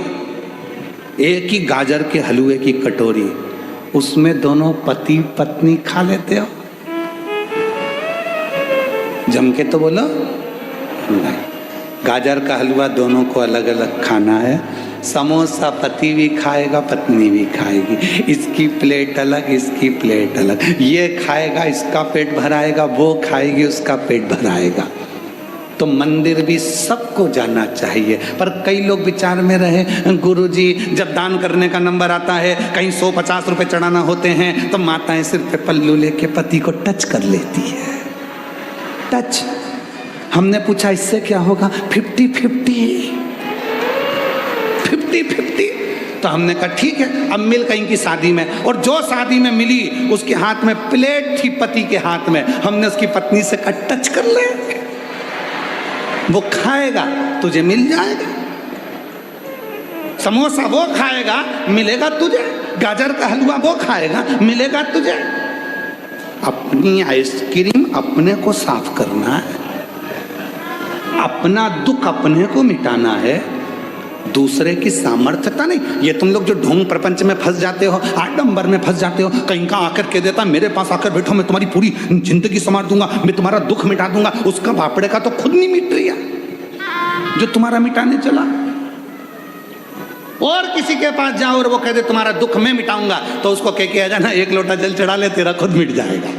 एक ही गाजर के हलवे की कटोरी, उसमें दोनों पति पत्नी खा लेते हो? जम के तो बोलो नहीं। गाजर का हलवा दोनों को अलग अलग खाना है। समोसा पति भी खाएगा, पत्नी भी खाएगी, इसकी प्लेट अलग, इसकी प्लेट अलग। ये खाएगा, इसका पेट भराएगा, वो खाएगी, उसका पेट भराएगा। तो मंदिर भी सबको जाना चाहिए। पर कई लोग विचार में रहे, गुरुजी जब दान करने का नंबर आता है, कहीं 150 रुपए चढ़ाना होते हैं, तो माताएं सिर पे पल्लू लेके पति को टच कर लेती है। टच। हमने पूछा इससे क्या होगा? 50-50। तो हमने कहा ठीक है, अब मिल कहीं की शादी में, और जो शादी में मिली उसके हाथ में प्लेट थी, पति के हाथ में, हमने उसकी पत्नी से कहा टच कर ले, वो खाएगा तुझे मिल जाएगा। समोसा वो खाएगा मिलेगा तुझे, गाजर का हलवा वो खाएगा मिलेगा तुझे। अपनी आइसक्रीम अपने को साफ करना है, अपना दुख अपने को मिटाना है, दूसरे की सामर्थ्यता नहीं। ये तुम लोग जो ढोंग प्रपंच में फंस जाते हो, आडंबर में फंस जाते हो, कहीं का आकर कह देता मेरे पास आकर बैठो, मैं तुम्हारी पूरी जिंदगी संवार दूंगा, मैं तुम्हारा दुख मिटा दूंगा। उसका बापड़े का तो खुद नहीं मिट रहा जो तुम्हारा मिटाने चला। और किसी के पास जाओ और वो कह दे तुम्हारा दुख मैं मिटाऊंगा, तो उसको कह के आ जाना एक लोटा जल चढ़ा ले, तेरा खुद मिट जाएगा।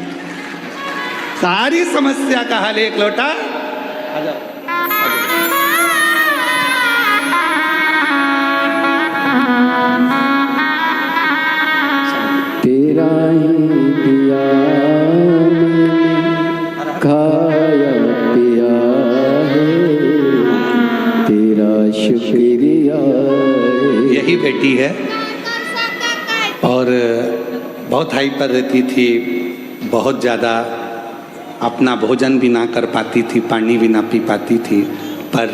सारी समस्या का हल एक लोटा। आ जाओ। तेरा ही दिया मैंने, खाया पिया है, तेरा शुक्रिया है। यही बेटी है और बहुत हाइपर रहती थी, बहुत ज़्यादा अपना भोजन भी ना कर पाती थी, पानी भी ना पी पाती थी। पर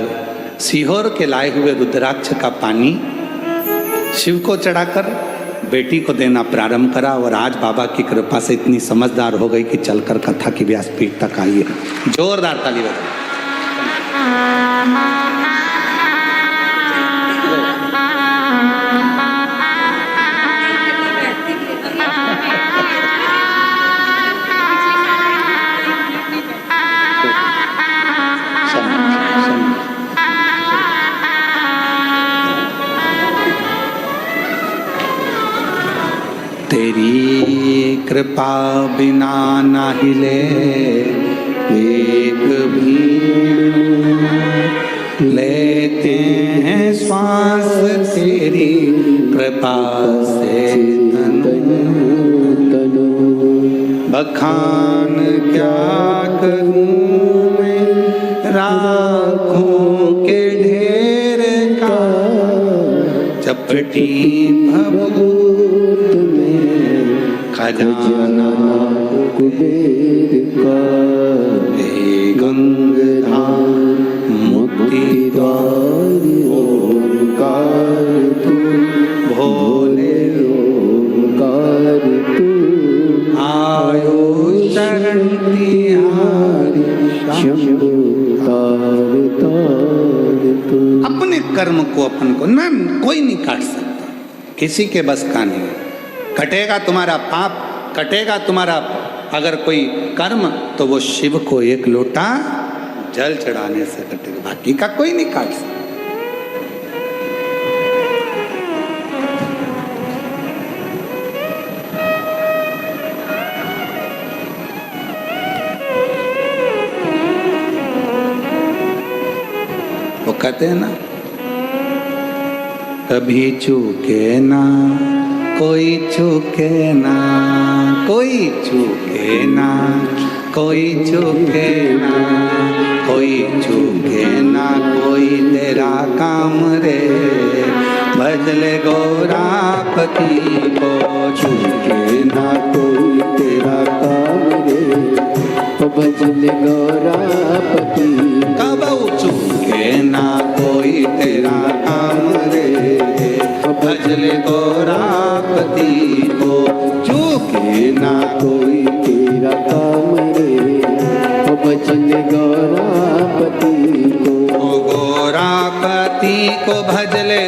सीहोर के लाए हुए रुद्राक्ष का पानी शिव को चढ़ाकर बेटी को देना प्रारंभ करा और आज बाबा की कृपा से इतनी समझदार हो गई कि चलकर कथा की व्यासपीठ तक आई है। जोरदार ताली बजाओ। तेरी कृपा बिना ना हिले एक भी, लेते हैं श्वास तेरी कृपा से तनु। बखान क्या करूं मैं राखों के ढेर का, चपटी भभूत में खजाना कुबेर का। हे गंगाधाम मुक्ति द्वार ओंकार तू, भोले ओंकार तू। आयो शरण तिहारी शंभु तार तार तू। अपने कर्म को अपन को ना कोई नहीं काट सकता, किसी के बस का नहीं। कटेगा तुम्हारा पाप, कटेगा तुम्हारा अगर कोई कर्म, तो वो शिव को एक लोटा जल चढ़ाने से कटेगा, बाकी का कोई नहीं काट सकता। वो कहते हैं ना, कभी चूके ना कोई चूके ना, कोई चूके ना, कोई चूके ना, कोई चूके ना, कोई तेरा काम रे। भजले गौरापति को, चूके ना कोई तेरा काम रे। भजले गौरापति कब चूके ना कोई तेरा काम रे। भजले गौरापति को, चूके ना कोई तेरा काम रे। भजले गौरापति को, गौरापति को भजले